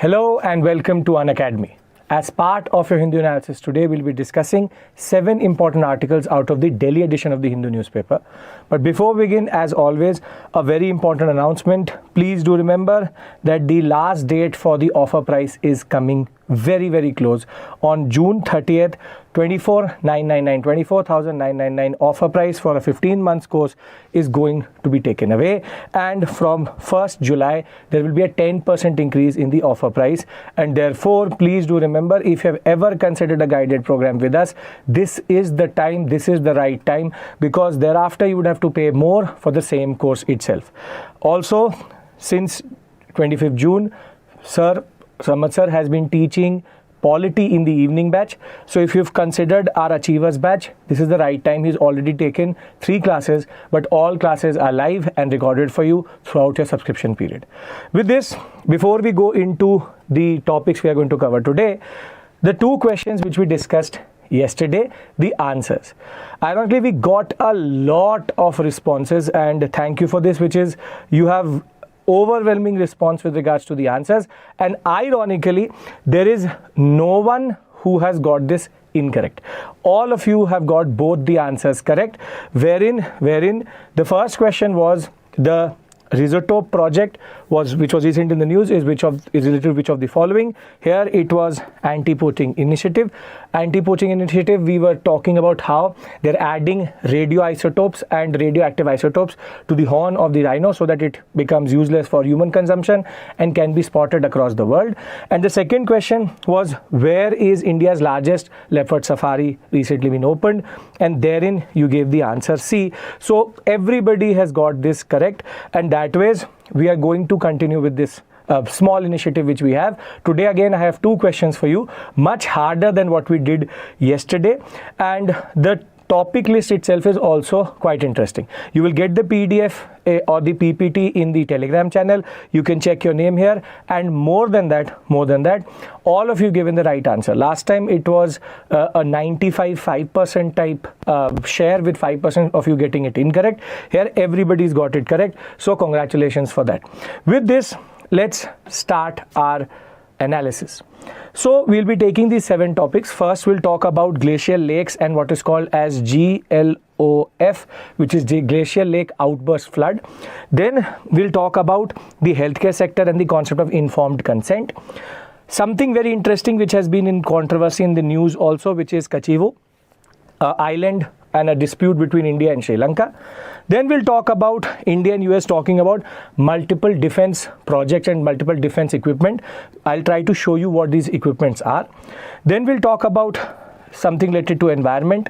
Hello and welcome to Unacademy. As part of your Hindu analysis today, we'll be discussing 7 important articles out of the Delhi edition of the Hindu newspaper. But before we begin, as always, a very important announcement. Please do remember that the last date for the offer price is coming very close. On June 30th, 24,999 offer price for a 15 months course is going to be taken away, and from 1st July there will be a 10% increase in the offer price. And therefore, please do remember, if you have ever considered a guided program with us, this is the time, this is the right time, because thereafter you would have to pay more for the same course itself. Also, since 25th June, Samad sir has been teaching polity in the evening batch. So if you've considered our achievers batch, this is the right time. He's already taken 3 classes, but all classes are live and recorded for you throughout your subscription period. With this, before we go into the topics we are going to cover today, the 2 questions which we discussed yesterday, the answers. Ironically, we got a lot of responses, and thank you for this, which is you have overwhelming response with regards to the answers, and ironically there is no one who has got this incorrect. All of you have got both the answers correct, wherein the first question was the Risotto project which was recent in the news is related to which of the following. Here it was anti-poaching initiative. Anti-poaching initiative, we were talking about how they're adding radioisotopes and radioactive isotopes to the horn of the rhino so that it becomes useless for human consumption and can be spotted across the world. And the second question was, where is India's largest leopard safari recently been opened? And therein you gave the answer C. So everybody has got this correct, and that ways we are going to continue with this small initiative which we have today. Again, I have 2 questions for you, much harder than what we did yesterday, and the topic list itself is also quite interesting. You will get the PDF or the PPT in the Telegram channel. You can check your name here, and more than that, all of you given the right answer. Last time it was a 95% type share with 5% of you getting it incorrect. Here everybody's got it correct, so congratulations for that. With this, let's start our analysis. So we'll be taking these 7 topics. First, we'll talk about glacial lakes and what is called as GLOF, which is the glacial lake outburst flood. Then we'll talk about the healthcare sector and the concept of informed consent. Something very interesting which has been in controversy in the news also, which is Kachativu island and a dispute between India and Sri Lanka. Then we'll talk about India and US talking about multiple defense projects and multiple defense equipment. I'll try to show you what these equipments are. Then we'll talk about something related to environment.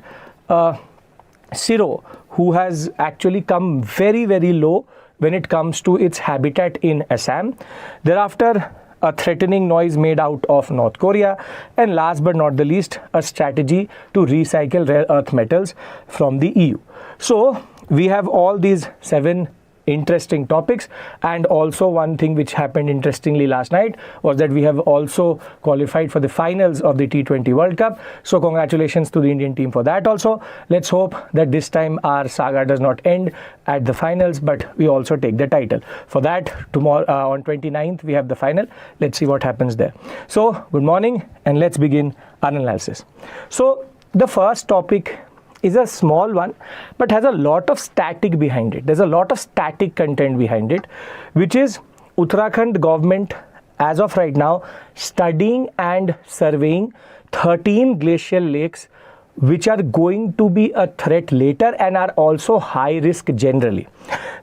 Siro, who has actually come very low when it comes to its habitat in Assam. Thereafter, a threatening noise made out of North Korea, and last but not the least, a strategy to recycle rare earth metals from the EU. So we have all these 7 interesting topics, and also one thing which happened interestingly last night was that we have also qualified for the finals of the T20 World Cup. So congratulations to the Indian team for that also. Let's hope that this time our saga does not end at the finals, but we also take the title. For that, tomorrow on 29th we have the final. Let's see what happens there. So good morning, and let's begin our analysis. So the first topic is a small one, but has a lot of static behind it. There's a lot of static content behind it, which is Uttarakhand government as of right now studying and surveying 13 glacial lakes which are going to be a threat later and are also high risk generally.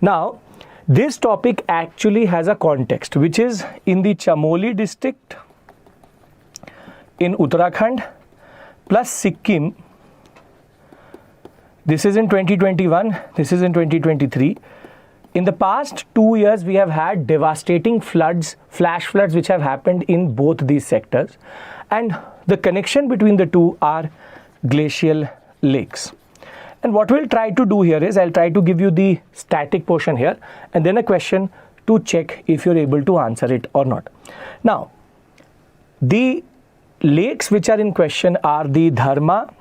Now, this topic actually has a context, which is in the Chamoli district in Uttarakhand plus Sikkim. This is in 2021, this is in 2023. In the past 2 years, we have had devastating floods, flash floods, which have happened in both these sectors. And the connection between the two are glacial lakes. And what we'll try to do here is, I'll try to give you the static portion here, and then a question to check if you're able to answer it or not. Now, the lakes which are in question are the Dharma,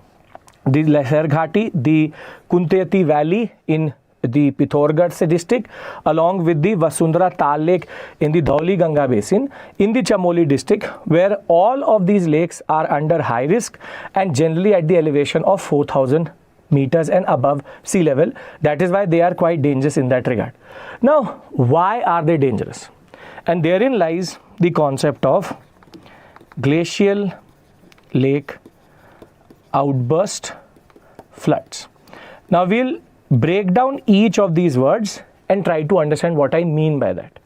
the Lesser Ghati, the Kuntayati Valley in the Pithoragarh district, along with the Vasundhara Tal Lake in the Dhauli Ganga basin, in the Chamoli district, where all of these lakes are under high risk and generally at the elevation of 4,000 meters and above sea level. That is why they are quite dangerous in that regard. Now, why are they dangerous? And therein lies the concept of glacial lake outburst floods. Now, we'll break down each of these words and try to understand what I mean by that.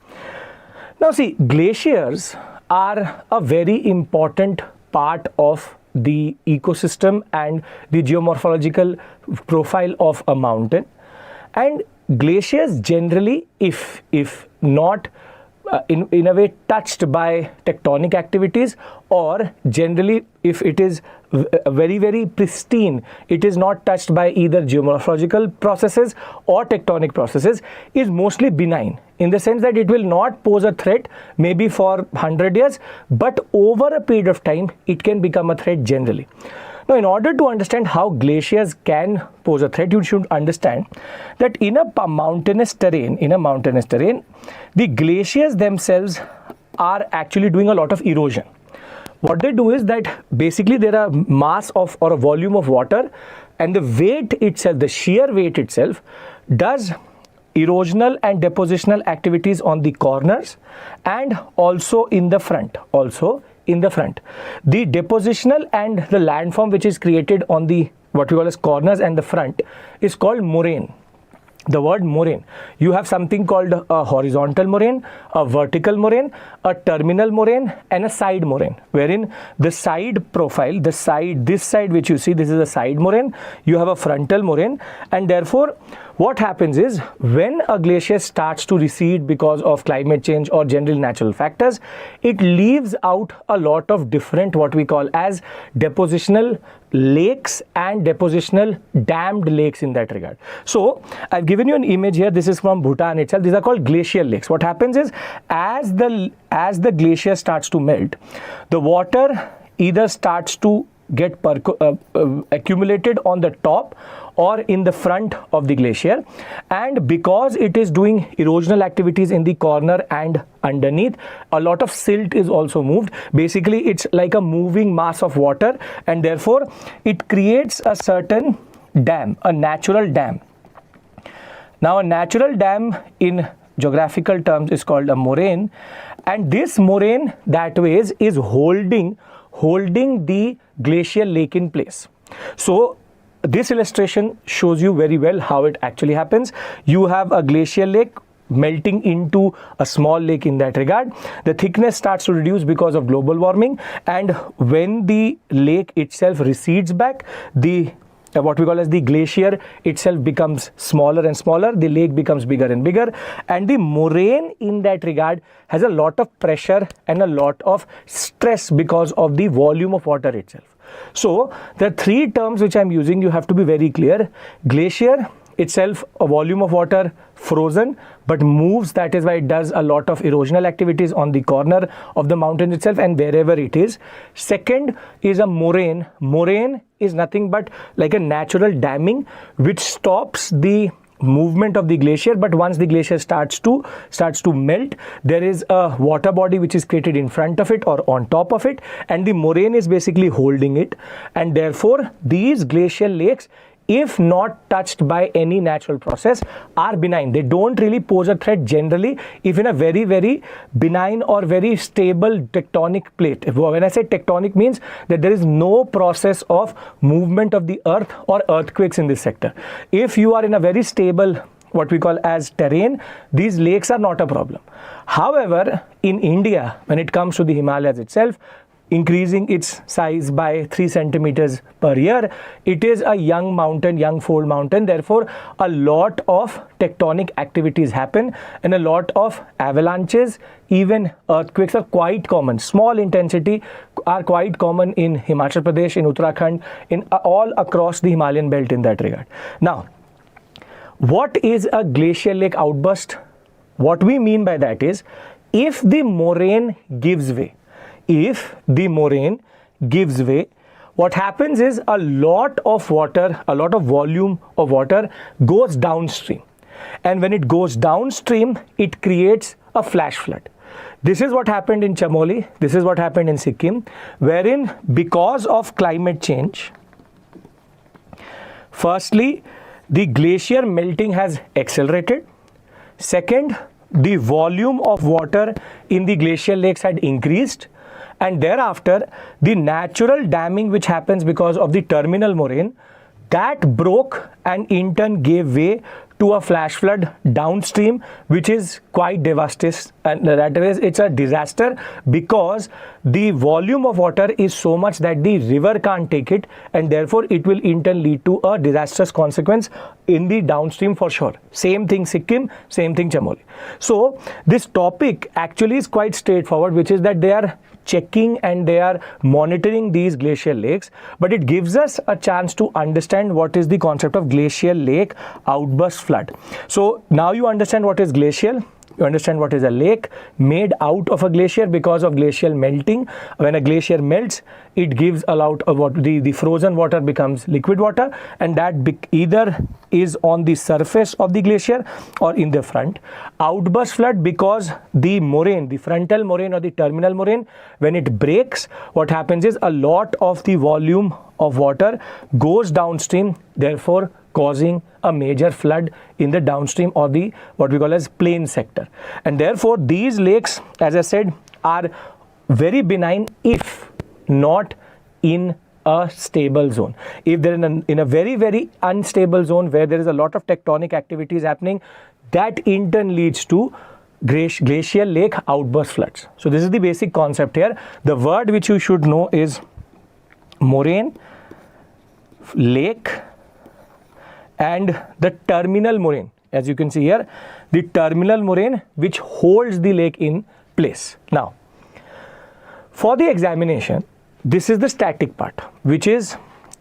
Now, see, glaciers are a very important part of the ecosystem and the geomorphological profile of a mountain, and glaciers generally, if not in a way touched by tectonic activities, or generally if it is very, very pristine, it is not touched by either geomorphological processes or tectonic processes, is mostly benign, in the sense that it will not pose a threat maybe for 100 years, but over a period of time it can become a threat generally. Now, in order to understand how glaciers can pose a threat, you should understand that in a mountainous terrain, the glaciers themselves are actually doing a lot of erosion. What they do is that basically there are mass of or a volume of water, and the weight itself, the sheer weight itself, does erosional and depositional activities on the corners and also in the front. The depositional and the landform which is created on the what we call as corners and the front is called moraine. The word moraine. You have something called a horizontal moraine, a vertical moraine, a terminal moraine, and a side moraine, wherein the side profile, this side which you see, this is a side moraine, you have a frontal moraine, and therefore what happens is when a glacier starts to recede because of climate change or general natural factors, it leaves out a lot of different what we call as depositional lakes and depositional dammed lakes in that regard. So I've given you an image here. This is from Bhutan itself. These are called glacial lakes. What happens is as the glacier starts to melt, the water either starts to get accumulated on the top or in the front of the glacier, and because it is doing erosional activities in the corner and underneath, a lot of silt is also moved. Basically it's like a moving mass of water, and therefore it creates a certain dam, a natural dam. Now, a natural dam in geographical terms is called a moraine, and this moraine that way is holding the glacial lake in place. So this illustration shows you very well how it actually happens. You have a glacial lake melting into a small lake in that regard. The thickness starts to reduce because of global warming, and when the lake itself recedes back, the what we call as the glacier itself becomes smaller and smaller, the lake becomes bigger and bigger, and the moraine in that regard has a lot of pressure and a lot of stress because of the volume of water itself. So the three terms which I'm using, you have to be very clear. Glacier itself, a volume of water frozen but moves, that is why it does a lot of erosional activities on the corner of the mountain itself and wherever it is. Second is a moraine. Moraine is nothing but like a natural damming which stops the movement of the glacier, but once the glacier starts to melt, there is a water body which is created in front of it or on top of it, and the moraine is basically holding it, and therefore these glacial lakes, if not touched by any natural process, are benign. They don't really pose a threat generally if in a very, very benign or very stable tectonic plate. When I say tectonic, means that there is no process of movement of the earth or earthquakes in this sector. If you are in a very stable what we call as terrain, these lakes are not a problem. However, in India, when it comes to the Himalayas itself, increasing its size by 3 centimeters per year, it is a young mountain, young fold mountain. Therefore, a lot of tectonic activities happen and a lot of avalanches, even earthquakes are quite common. Small intensity are quite common in Himachal Pradesh, in Uttarakhand, in all across the Himalayan belt in that regard. Now, what is a glacial lake outburst? What we mean by that is, if the moraine gives way, what happens is a lot of water, a lot of volume of water goes downstream. and when it goes downstream, it creates a flash flood. This is what happened in Chamoli, this is what happened in Sikkim, wherein because of climate change, firstly, the glacier melting has accelerated. Second, the volume of water in the glacial lakes had increased, and thereafter the natural damming which happens because of the terminal moraine, that broke and in turn gave way to a flash flood downstream, which is quite devastating, and that is, it's a disaster because the volume of water is so much that the river can't take it, and therefore it will in turn lead to a disastrous consequence in the downstream for sure. Same thing Sikkim, same thing Chamoli. So this topic actually is quite straightforward, which is that they are checking and they are monitoring these glacial lakes, but it gives us a chance to understand what is the concept of glacial lake outburst flood. So now you understand what is glacial, you understand what is a lake made out of a glacier because of glacial melting. When a glacier melts, it gives a lot of water, the frozen water becomes liquid water, and that either is on the surface of the glacier or in the front. Outburst flood because the moraine, the frontal moraine or the terminal moraine, when it breaks, what happens is a lot of the volume of water goes downstream, therefore causing a major flood in the downstream or the what we call as plain sector. And therefore these lakes, as I said, are very benign if not in a stable zone. If they're in a very, very unstable zone where there is a lot of tectonic activities happening, that in turn leads to glacial lake outburst floods. So this is the basic concept here. The word which you should know is moraine, lake, and the terminal moraine. As you can see here, the terminal moraine which holds the lake in place. Now, for the examination, this is the static part, which is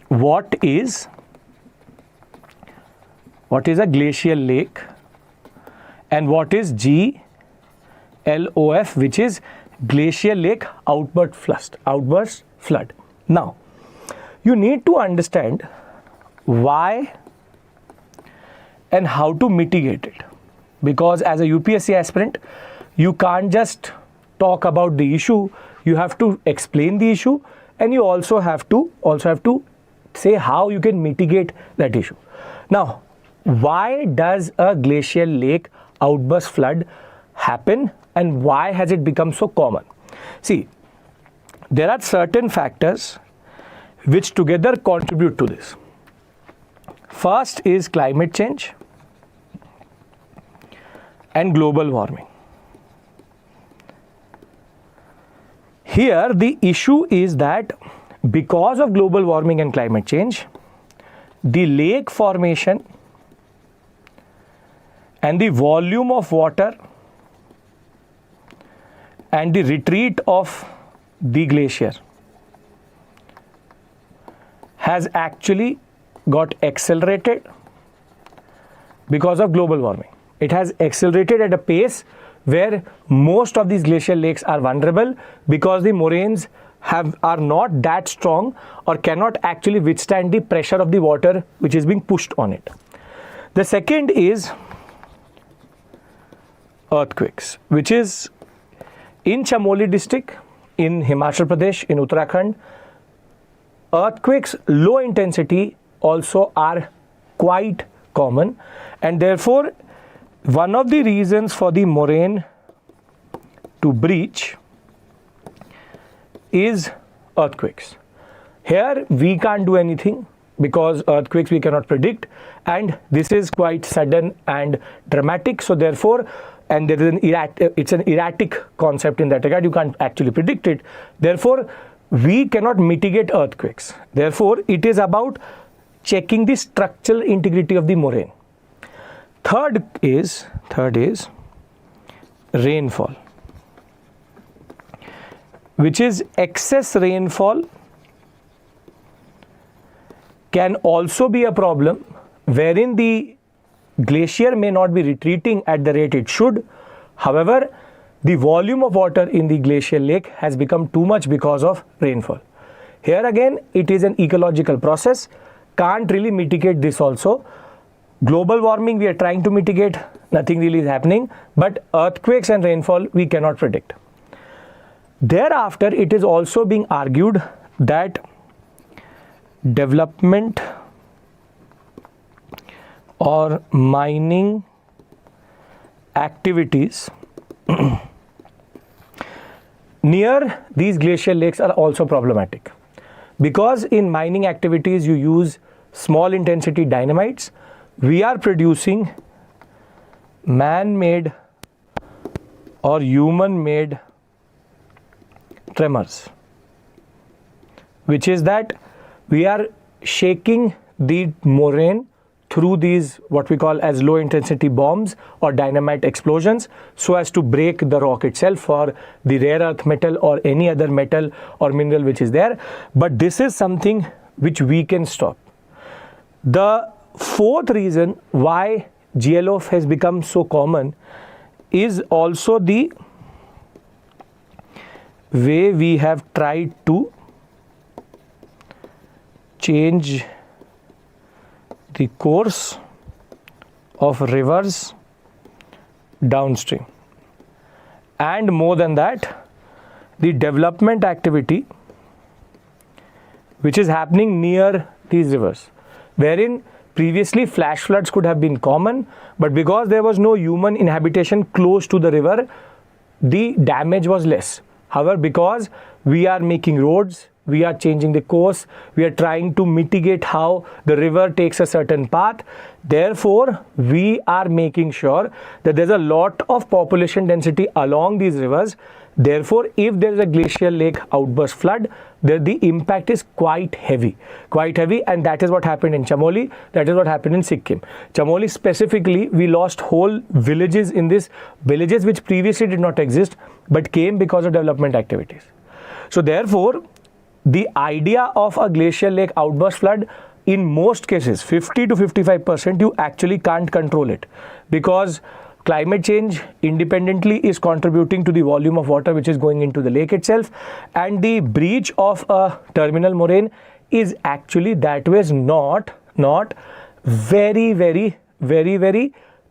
what is a glacial lake and what is GLOF, which is glacial lake outburst flood. Now, you need to understand why and how to mitigate it, because as a UPSC aspirant, you can't just talk about the issue, you have to explain the issue, and you also have to say how you can mitigate that issue. Now, why does a glacial lake outburst flood happen and why has it become so common? See, there are certain factors which together contribute to this. First is climate change and global warming. Here the issue is that because of global warming and climate change, the lake formation and the volume of water and the retreat of the glacier has actually got accelerated because of global warming. It has accelerated at a pace where most of these glacial lakes are vulnerable because the moraines are not that strong or cannot actually withstand the pressure of the water which is being pushed on it. The second is earthquakes, which is in Chamoli district, in Himachal Pradesh, in Uttarakhand. Earthquakes, low intensity, also are quite common, and therefore one of the reasons for the moraine to breach is earthquakes. Here we can't do anything because earthquakes we cannot predict, and this is quite sudden and dramatic, so therefore, and there is it's an erratic concept in that regard, you can't actually predict it, therefore we cannot mitigate earthquakes. Therefore it is about checking the structural integrity of the moraine. Third is rainfall, which is excess rainfall can also be a problem, wherein the glacier may not be retreating at the rate it should. However, the volume of water in the glacial lake has become too much because of rainfall. Here again, it is an ecological process, can't really mitigate this also. Global warming we are trying to mitigate, nothing really is happening, but earthquakes and rainfall we cannot predict. Thereafter, it is also being argued that development or mining activities near these glacial lakes are also problematic, because in mining activities you use small intensity dynamites. We are producing man-made or human-made tremors, which is that we are shaking the moraine through these what we call as low intensity bombs or dynamite explosions, so as to break the rock itself or the rare earth metal or any other metal or mineral which is there. But this is something which we can stop. The fourth reason why GLO has become so common is also the way we have tried to change the course of rivers downstream. And more than that, the development activity which is happening near these rivers, wherein previously flash floods could have been common, but because there was no human inhabitation close to the river, the damage was less. However, because we are making roads, we are changing the course, we are trying to mitigate how the river takes a certain path. Therefore, we are making sure that there's a lot of population density along these rivers. Therefore, if there is a glacial lake outburst flood, the impact is quite heavy, and that is what happened in Chamoli, that is what happened in Sikkim. Chamoli specifically, we lost whole villages in this, villages which previously did not exist but came because of development activities. So therefore, the idea of a glacial lake outburst flood, in most cases 50 to 55% you actually can't control it, because climate change independently is contributing to the volume of water which is going into the lake itself, and the breach of a terminal moraine is actually that way not very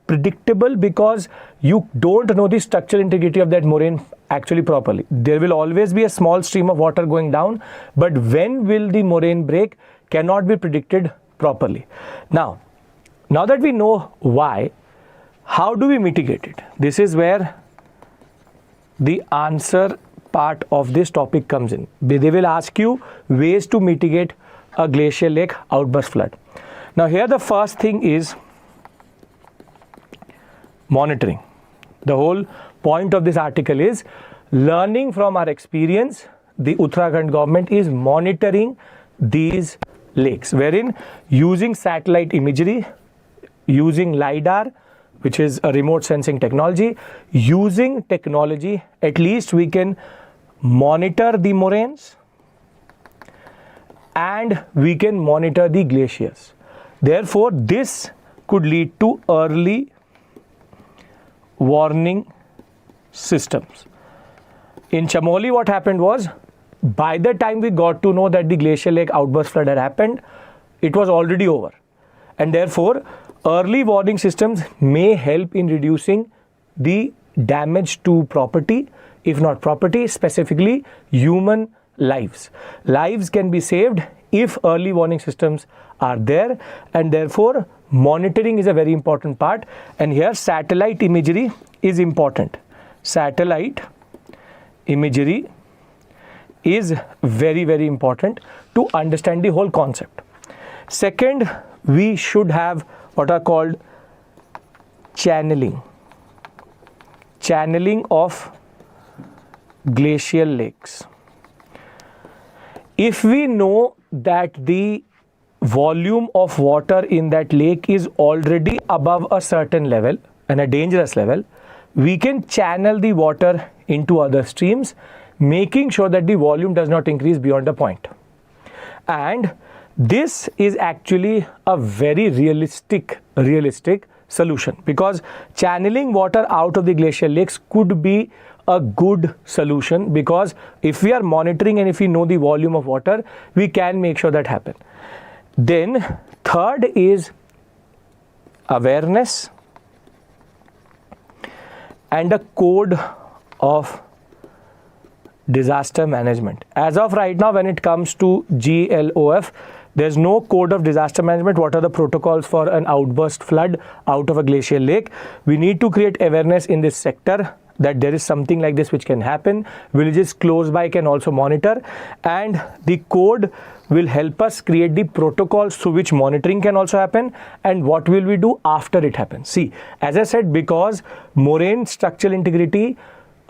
predictable, because you don't know the structural integrity of that moraine actually properly. There will always be a small stream of water going down, but when will the moraine break cannot be predicted properly. Now that we know why, how do we mitigate it? This is where the answer part of this topic comes in. They will ask you ways to mitigate a glacial lake outburst flood. Now here the first thing is monitoring. The whole point of this article is learning from our experience. The Uttarakhand government is monitoring these lakes, wherein using satellite imagery, using LiDAR, which is a remote sensing technology, using technology, at least we can monitor the moraines and we can monitor the glaciers. Therefore, this could lead to early warning systems. In Chamoli, what happened was, by the time we got to know that the glacial lake outburst flood had happened, it was already over. And therefore, early warning systems may help in reducing the damage to property, if not property, specifically human lives. Lives can be saved if early warning systems are there, and therefore monitoring is a very important part. And here satellite imagery is important. Satellite imagery is very important to understand the whole concept. Second, we should have what are called channeling of glacial lakes. If we know that the volume of water in that lake is already above a certain level and a dangerous level, we can channel the water into other streams, making sure that the volume does not increase beyond a point. And this is actually a very realistic solution, because channeling water out of the glacial lakes could be a good solution, because if we are monitoring and if we know the volume of water, we can make sure that happen. Then third is awareness, and a code of disaster management. As of right now, when it comes to GLOF, there's no code of disaster management. What are the protocols for an outburst flood out of a glacial lake? We need to create awareness in this sector that there is something like this which can happen. Villages close by can also monitor, and the code will help us create the protocols through which monitoring can also happen, and what will we do after it happens. See, as I said, because moraine structural integrity,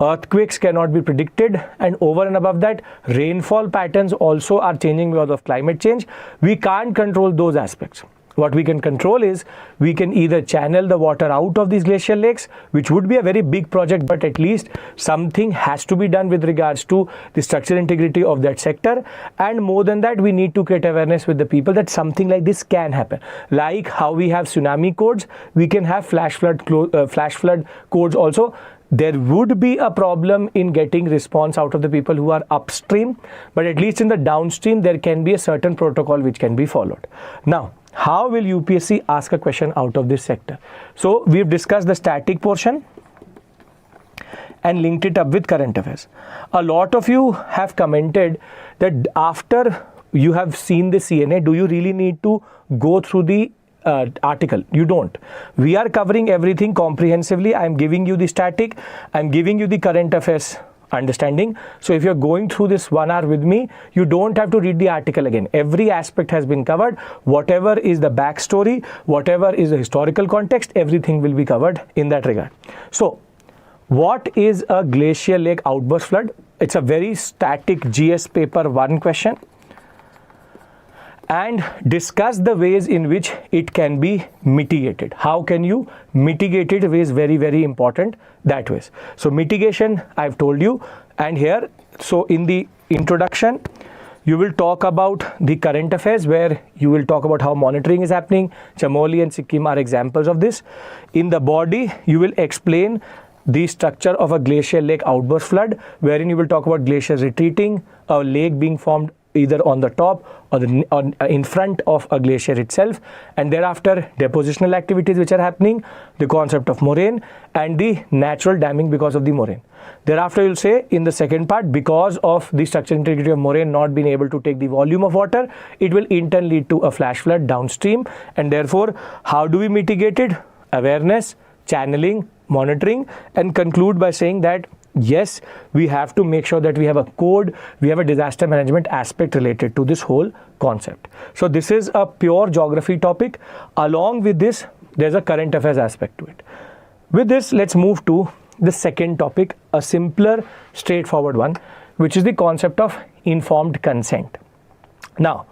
earthquakes cannot be predicted, and over and above that, rainfall patterns also are changing because of climate change. We can't control those aspects. What we can control is we can either channel the water out of these glacial lakes, which would be a very big project, but at least something has to be done with regards to the structural integrity of that sector. And more than that, we need to create awareness with the people that something like this can happen. Like how we have tsunami codes, we can have flash flood codes also. There would be a problem in getting response out of the people who are upstream, but at least in the downstream, there can be a certain protocol which can be followed. Now, how will UPSC ask a question out of this sector? So, we've discussed the static portion and linked it up with current affairs. A lot of you have commented that after you have seen the CNA, do you really need to go through the article? You don't. We are covering everything comprehensively. I'm giving you the static, I'm giving you the current affairs understanding. So if you're going through this 1 hour with me, you don't have to read the article again. Every aspect has been covered. Whatever is the backstory, whatever is the historical context, everything will be covered in that regard. So what is a glacial lake outburst flood? It's a very static GS paper 1 question, and discuss the ways in which it can be mitigated. How can you mitigate it is very, very important that ways. So mitigation, I've told you, and here, so in the introduction, you will talk about the current affairs, where you will talk about how monitoring is happening. Chamoli and Sikkim are examples of this. In the body, you will explain the structure of a glacial lake outburst flood, wherein you will talk about glaciers retreating, a lake being formed either on the top or in front of a glacier itself, and thereafter depositional activities which are happening, the concept of moraine and the natural damming because of the moraine. Thereafter you'll say in the second part, because of the structural integrity of moraine not being able to take the volume of water, it will in turn lead to a flash flood downstream, and therefore how do we mitigate it? Awareness, channeling, monitoring, and conclude by saying that yes, we have to make sure that we have a code, we have a disaster management aspect related to this whole concept. So this is a pure geography topic. Along with this, there's a current affairs aspect to it. With this, let's move to the second topic, a simpler, straightforward one, which is the concept of informed consent. Now,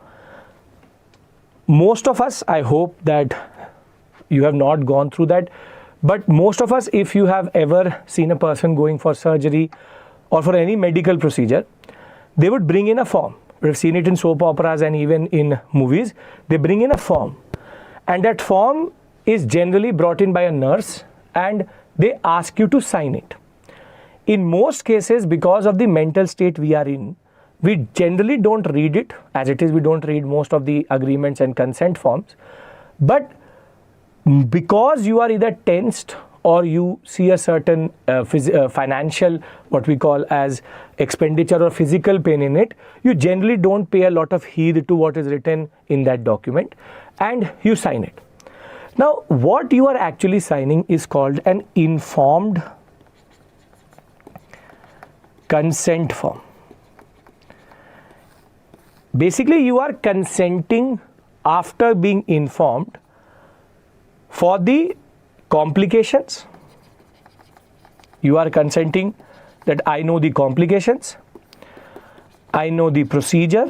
most of us, I hope that you have not gone through that. But most of us, if you have ever seen a person going for surgery or for any medical procedure, they would bring in a form. We've seen it in soap operas and even in movies. They bring in a form, and that form is generally brought in by a nurse, and they ask you to sign it. In most cases, because of the mental state we are in, we generally don't read it. As it is, we don't read most of the agreements and consent forms. But because you are either tensed or you see a certain financial, what we call as expenditure or physical pain in it, you generally don't pay a lot of heed to what is written in that document, and you sign it. Now, what you are actually signing is called an informed consent form. Basically, you are consenting after being informed for the complications. You are consenting that I know the complications, I know the procedure,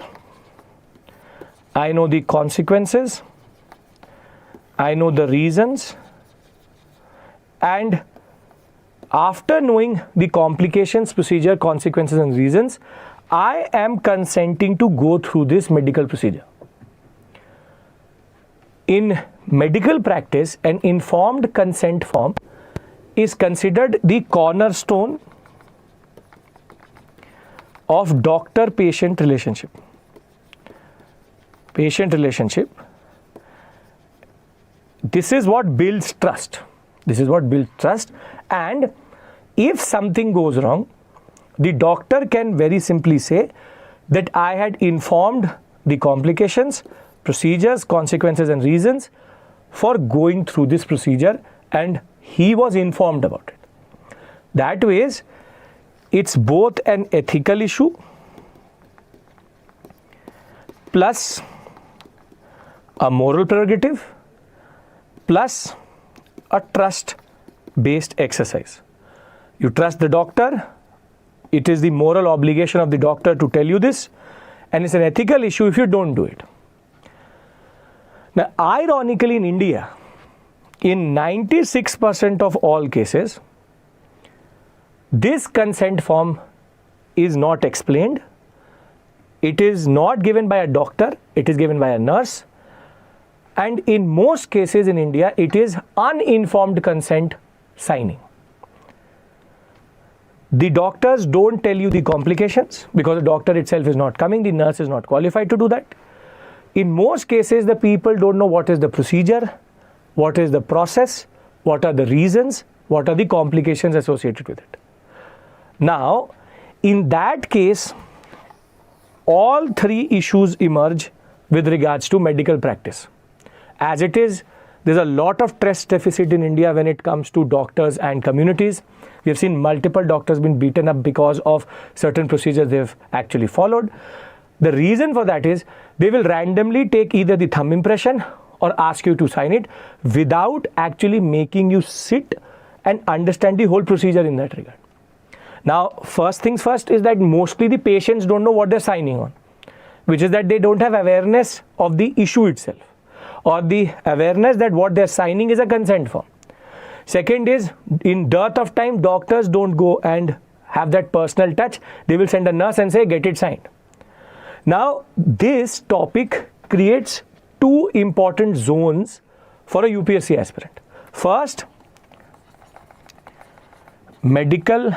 I know the consequences, I know the reasons, and after knowing the complications, procedure, consequences and reasons, I am consenting to go through this medical procedure. In medical practice, an informed consent form is considered the cornerstone of doctor-patient relationship. Patient relationship. this is what builds trust. This is what builds trust. And if something goes wrong, the doctor can very simply say that I had informed the complications, procedures, consequences and reasons for going through this procedure, and he was informed about it. That way, it's both an ethical issue plus a moral prerogative plus a trust-based exercise. You trust the doctor, it is the moral obligation of the doctor to tell you this, and it's an ethical issue if you don't do it. Now, ironically, in India, in 96% of all cases, this consent form is not explained. It is not given by a doctor, it is given by a nurse. And in most cases in India, it is uninformed consent signing. The doctors don't tell you the complications because the doctor itself is not coming, the nurse is not qualified to do that. In most cases, the people don't know what is the procedure, what is the process, what are the reasons, what are the complications associated with it. Now, in that case, all three issues emerge with regards to medical practice. As it is, there's a lot of trust deficit in India when it comes to doctors and communities. We have seen multiple doctors being beaten up because of certain procedures they've actually followed. The reason for that is they will randomly take either the thumb impression or ask you to sign it without actually making you sit and understand the whole procedure in that regard. Now, first things first is that mostly the patients don't know what they're signing on, which is that they don't have awareness of the issue itself or the awareness that what they're signing is a consent form. Second is, in dearth of time, doctors don't go and have that personal touch. They will send a nurse and say, get it signed. Now, this topic creates two important zones for a UPSC aspirant. First, medical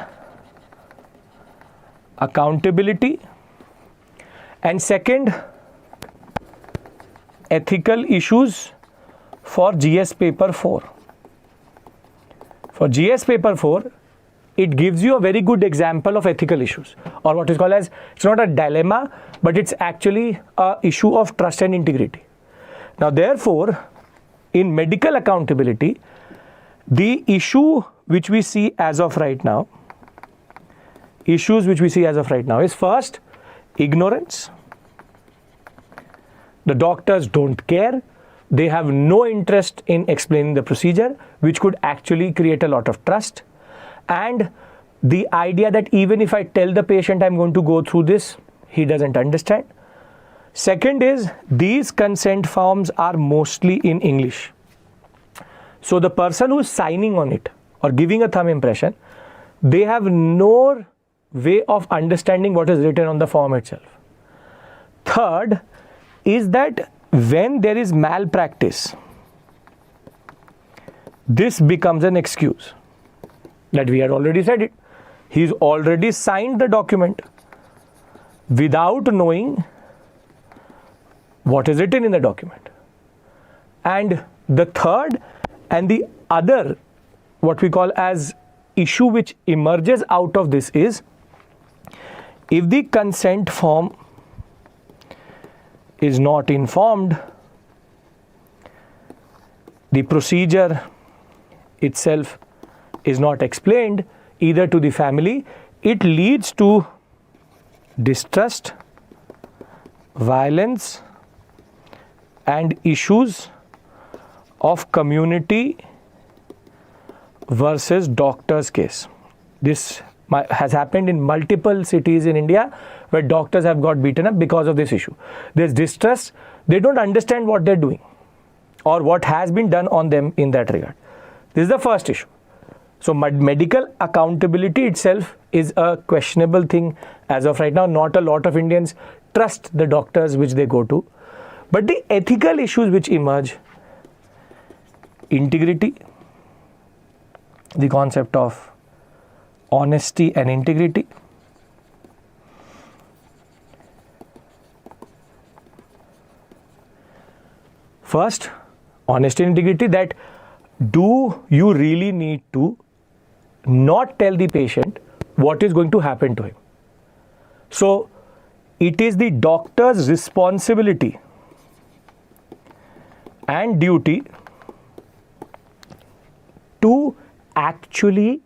accountability, and second, ethical issues for GS paper 4. For GS paper 4, it gives you a very good example of ethical issues, or what is called as, it's not a dilemma, but it's actually an issue of trust and integrity. Now, therefore, in medical accountability, the issue which we see as of right now, is first, ignorance. The doctors don't care. They have no interest in explaining the procedure, which could actually create a lot of trust. And the idea that even if I tell the patient I'm going to go through this, he doesn't understand. Second is, these consent forms are mostly in English. So the person who's signing on it or giving a thumb impression, they have no way of understanding what is written on the form itself. Third is that when there is malpractice, this becomes an excuse. That we had already said it. He's already signed the document without knowing what is written in the document. And the third and the other, what we call as issue which emerges out of this is, if the consent form is not informed, the procedure itself is not explained either to the family, it leads to distrust, violence, and issues of community versus doctor's case. This has happened in multiple cities in India where doctors have got beaten up because of this issue. There's distrust, they don't understand what they're doing or what has been done on them in that regard. This is the first issue. So medical accountability itself is a questionable thing as of right now. Not a lot of Indians trust the doctors which they go to. But the ethical issues which emerge, integrity, the concept of honesty and integrity, first, Honesty and integrity, that do you really need to not tell the patient what is going to happen to him. So it is the doctor's responsibility and duty to actually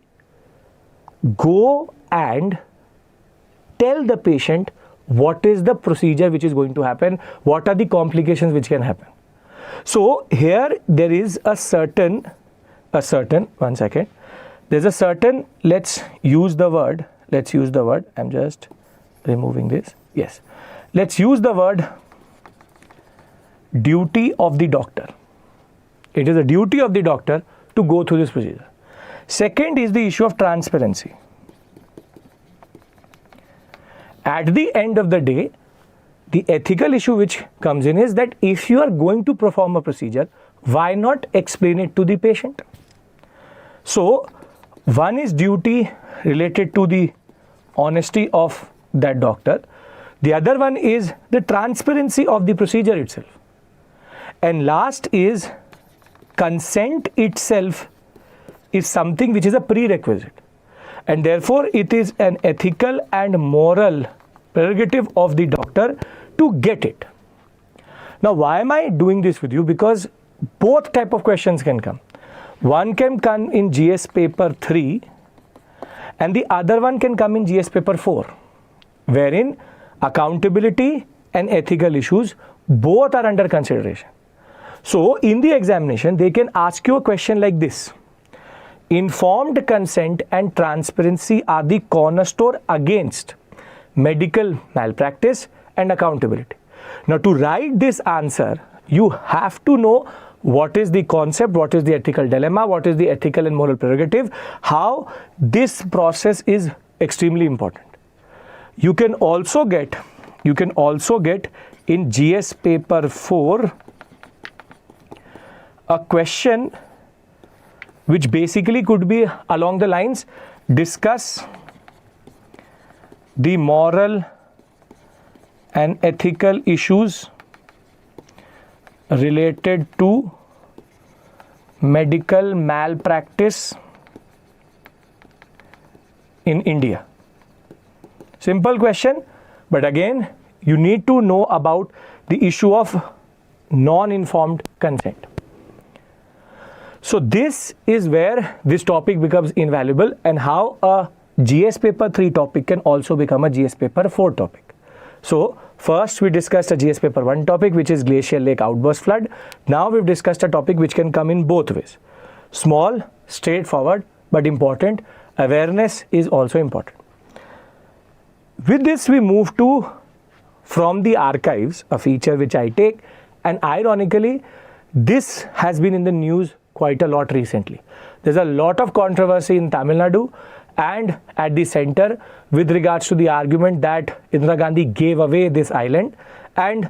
go and tell the patient what is the procedure which is going to happen, what are the complications which can happen. So here there is a certain, one second, there's a certain, let's use the word, I'm just removing this, yes. Let's use the word duty of the doctor. It is a duty of the doctor to go through this procedure. Second is the issue of transparency. At the end of the day, the ethical issue which comes in is that if you are going to perform a procedure, why not explain it to the patient? So one is duty related to the honesty of that doctor. The other one is the transparency of the procedure itself. And last is consent itself is something which is a prerequisite. And therefore it is an ethical and moral prerogative of the doctor to get it. Now why am I doing this with you? Because both type of questions can come. One can come in GS paper 3 and the other one can come in GS paper 4, wherein accountability and ethical issues both are under consideration. So in the examination they can ask you a question like this: informed consent and transparency are the cornerstone against medical malpractice and accountability. Now to write this answer, you have to know what is the concept, what is the ethical dilemma, what is the ethical and moral prerogative, how this process is extremely important. You can also get in GS paper 4 a question which basically could be along the lines, discuss the moral and ethical issues related to medical malpractice in India. Simple question, but again you need to know about the issue of non-informed consent. So this is where this topic becomes invaluable, and how a GS paper 3 topic can also become a GS paper 4 topic. So first we discussed a GS paper 1 topic, which is glacial lake outburst flood. Now we've discussed a topic which can come in both ways. Small, straightforward, but important. Awareness is also important. With this we move to from the archives, a feature which I take, and ironically this has been in the news quite a lot recently. There's a lot of controversy in Tamil Nadu and at the center with regards to the argument that Indira Gandhi gave away this island, and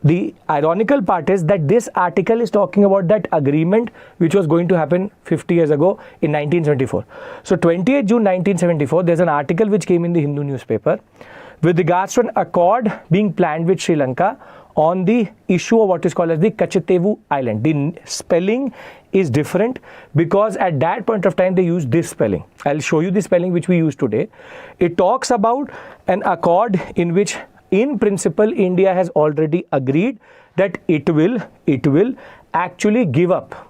the ironical part is that this article is talking about that agreement which was going to happen 50 years ago in 1974. So 28 June 1974, there's an article which came in the Hindu newspaper with regards to an accord being planned with Sri Lanka on the issue of what is called as the Kachativu island. The spelling is different because at that point of time they used this spelling. I'll show you the spelling which we use today. It talks about an accord in which in principle India has already agreed that it will actually give up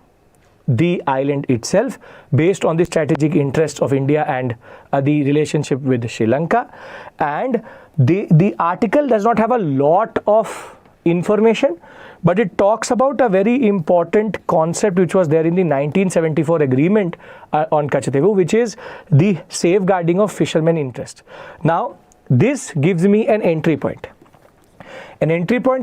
the island itself based on the strategic interests of India and the relationship with Sri Lanka. And the article does not have a lot of information, but it talks about a very important concept which was there in the 1974 agreement on Kachativu, which is the safeguarding of fishermen interest. Now this gives me an entry point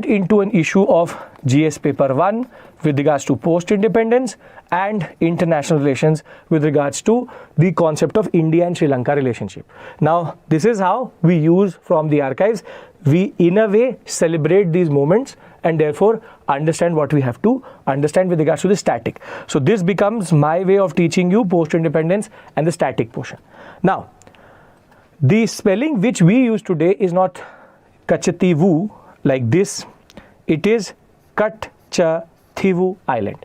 into an issue of GS paper 1 with regards to post-independence and international relations with regards to the concept of India and Sri Lanka relationship. Now this is how we use from the archives. We in a way celebrate these moments and therefore understand what we have to understand with regards to the static. So this becomes my way of teaching you post-independence and the static portion. Now the spelling which we use today is not Kachativu like this, it is Kachativu. Kachativu Island.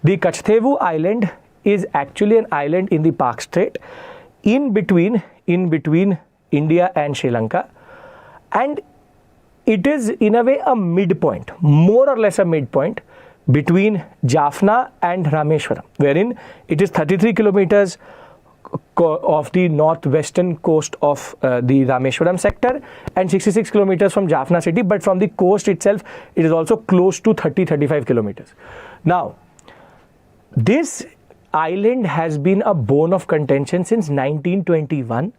The Kachativu Island is actually an island in the Pak Strait in between India and Sri Lanka, and it is in a way a midpoint, more or less a midpoint between Jaffna and Rameshwaram, wherein it is 33 kilometers of the northwestern coast of the Rameshwaram sector and 66 kilometers from Jaffna city, but from the coast itself it is also close to 30-35 kilometers. Now, this island has been a bone of contention since 1921,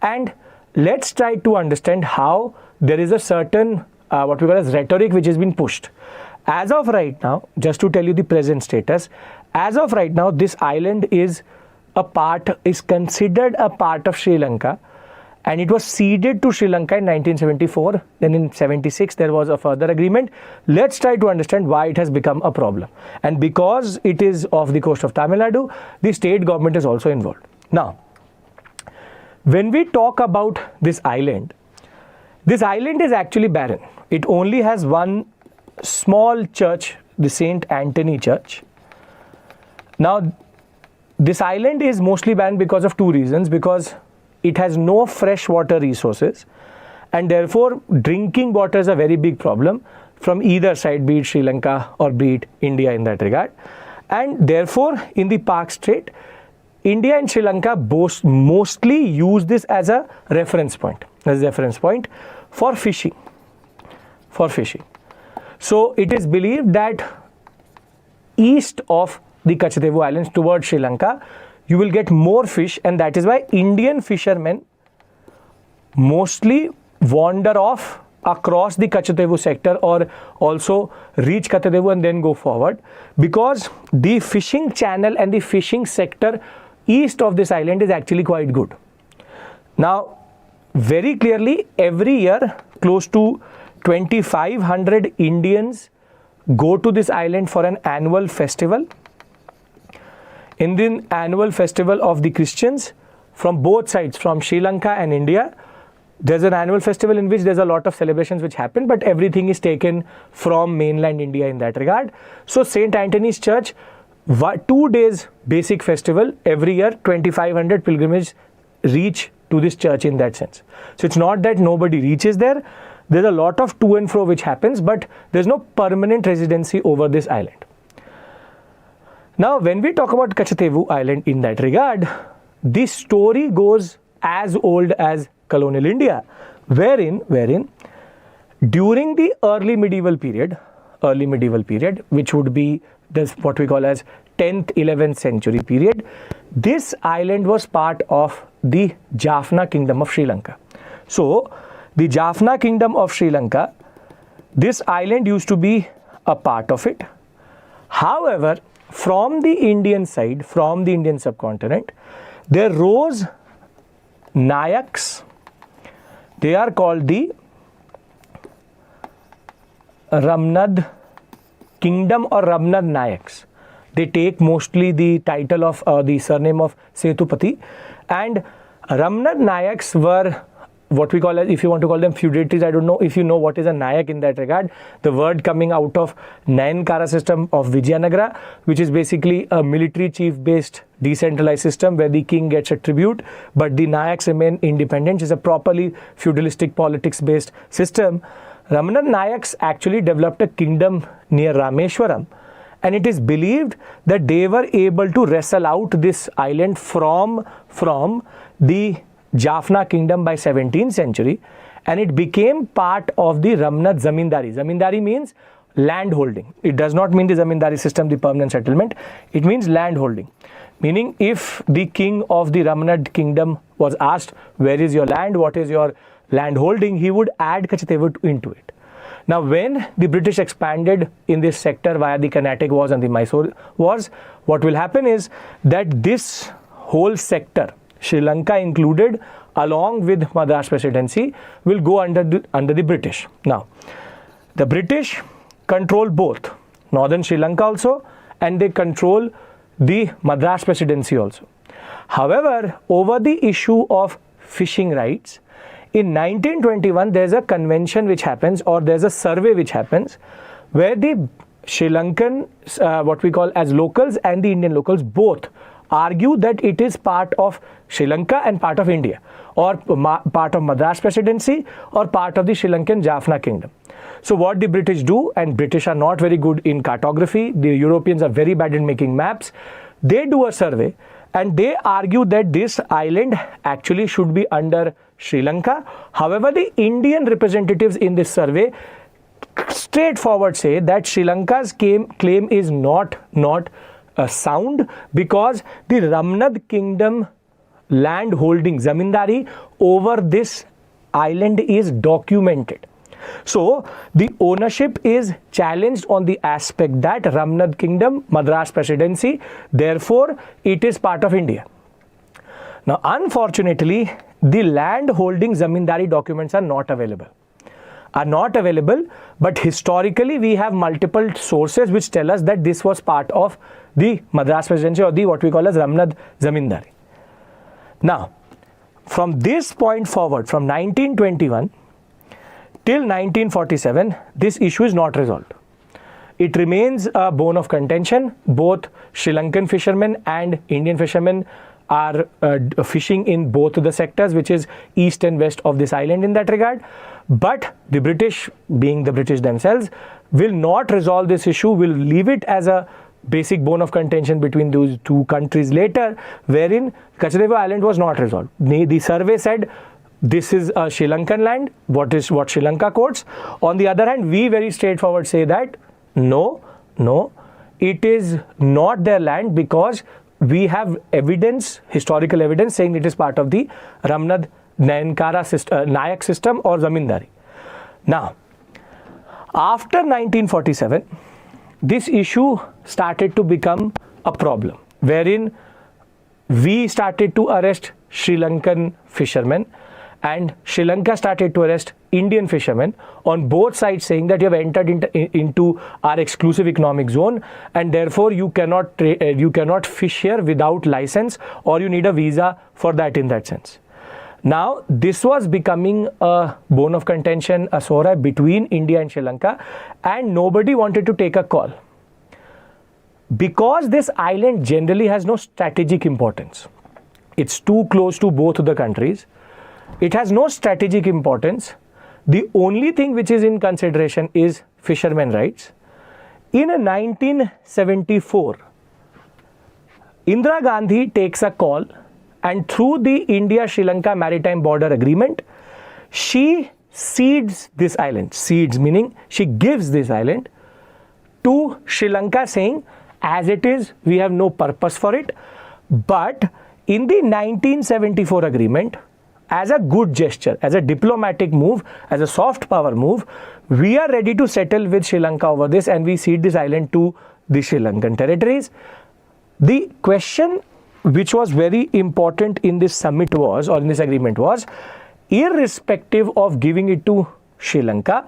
and let's try to understand how there is a certain what we call as rhetoric which has been pushed. As of right now, just to tell you the present status, as of right now this island is considered a part of Sri Lanka, and it was ceded to Sri Lanka in 1974. Then in 76 there was a further agreement. Let's try to understand why it has become a problem. And because it is off the coast of Tamil Nadu, the state government is also involved. Now, when we talk about this island is actually barren. It only has one small church, the Saint Anthony Church. Now, this island is mostly barren because of two reasons: because it has no fresh water resources, and therefore drinking water is a very big problem from either side, be it Sri Lanka or be it India in that regard. And therefore in the Pak Strait, India and Sri Lanka mostly use this as a reference point for fishing. So it is believed that east of the Kachativu Islands towards Sri Lanka, you will get more fish, and that is why Indian fishermen mostly wander off across the Kachativu sector or also reach Kachativu and then go forward, because the fishing channel and the fishing sector east of this island is actually quite good. Now, very clearly every year close to 2,500 Indians go to this island for an annual festival. In the annual festival of the Christians from both sides, from Sri Lanka and India, there's an annual festival in which there's a lot of celebrations which happen, but everything is taken from mainland India in that regard. So St. Anthony's Church, 2 days basic festival every year, 2,500 pilgrims reach to this church in that sense. So it's not that nobody reaches there. There's a lot of to and fro which happens, but there's no permanent residency over this island. Now, when we talk about Kachativu Island in that regard, this story goes as old as colonial India, wherein during the early medieval period, which would be this what we call as 10th, 11th century period, this island was part of the Jaffna Kingdom of Sri Lanka. So, the Jaffna Kingdom of Sri Lanka, this island used to be a part of it. However, from the Indian side, from the Indian subcontinent, there rose Nayaks. They are called the Ramnad Kingdom or Ramnad Nayaks. They take mostly the title of the surname of Setupati, and Ramnad Nayaks were what we call as, if you want to call them feudatories. I don't know if you know what is a Nayak in that regard. The word coming out of Nayankara system of Vijayanagara, which is basically a military chief based decentralized system where the king gets a tribute, but the Nayaks remain independent. It's a properly feudalistic politics based system. Ramnad Nayaks actually developed a kingdom near Rameshwaram, and it is believed that they were able to wrestle out this island from the Jaffna Kingdom by 17th century, and it became part of the Ramnad Zamindari. Zamindari means land holding. It does not mean the Zamindari system, the permanent settlement. It means land holding. Meaning, if the king of the Ramnad Kingdom was asked, where is your land, what is your land holding, he would add Kachativu into it. Now, when the British expanded in this sector via the Carnatic Wars and the Mysore Wars, what will happen is that this whole sector, Sri Lanka included, along with Madras Presidency, will go under the British. Now, the British control both northern Sri Lanka also, and they control the Madras Presidency also. However, over the issue of fishing rights, in 1921 there's a convention which happens, or there's a survey which happens, where the Sri Lankan, what we call as locals, and the Indian locals both argue that it is part of Sri Lanka and part of India, or part of Madras Presidency, or part of the Sri Lankan Jaffna Kingdom. So what the British do, and British are not very good in cartography, the Europeans are very bad in making maps, they do a survey and they argue that this island actually should be under Sri Lanka. However, the Indian representatives in this survey straightforward say that Sri Lanka's claim is not sound, because the Ramnad Kingdom land holding, zamindari over this island is documented. So the ownership is challenged on the aspect that Ramnad Kingdom, Madras Presidency, therefore it is part of India. Now unfortunately, the land holding zamindari documents are not available. But historically we have multiple sources which tell us that this was part of the Madras Presidency, or the what we call as Ramnad Zamindari. Now, from this point forward, from 1921 till 1947, this issue is not resolved. It remains a bone of contention. Both Sri Lankan fishermen and Indian fishermen are fishing in both the sectors, which is east and west of this island in that regard. But the British, being the British themselves, will not resolve this issue, will leave it as a basic bone of contention between those two countries later, wherein Kachativu Island was not resolved. The survey said this is a Sri Lankan land, what Sri Lanka quotes. On the other hand, we very straightforward say that no, it is not their land, because we have evidence, historical evidence, saying it is part of the Ramnad Nayak system or Zamindari. Now, after 1947, this issue started to become a problem, wherein we started to arrest Sri Lankan fishermen and Sri Lanka started to arrest Indian fishermen on both sides, saying that you have entered into our exclusive economic zone and therefore you cannot fish here without license, or you need a visa for that in that sense. Now, this was becoming a bone of contention, a sore between India and Sri Lanka, and nobody wanted to take a call. Because this island generally has no strategic importance. It's too close to both the countries. It has no strategic importance. The only thing which is in consideration is fishermen rights. In 1974, Indira Gandhi takes a call, and through the India-Sri Lanka Maritime Border Agreement, she cedes this island. Cedes meaning she gives this island to Sri Lanka, saying, as it is, we have no purpose for it. But in the 1974 agreement, as a good gesture, as a diplomatic move, as a soft power move, we are ready to settle with Sri Lanka over this, and we cede this island to the Sri Lankan territories. The question which was very important in this summit was, or in this agreement was, irrespective of giving it to Sri Lanka,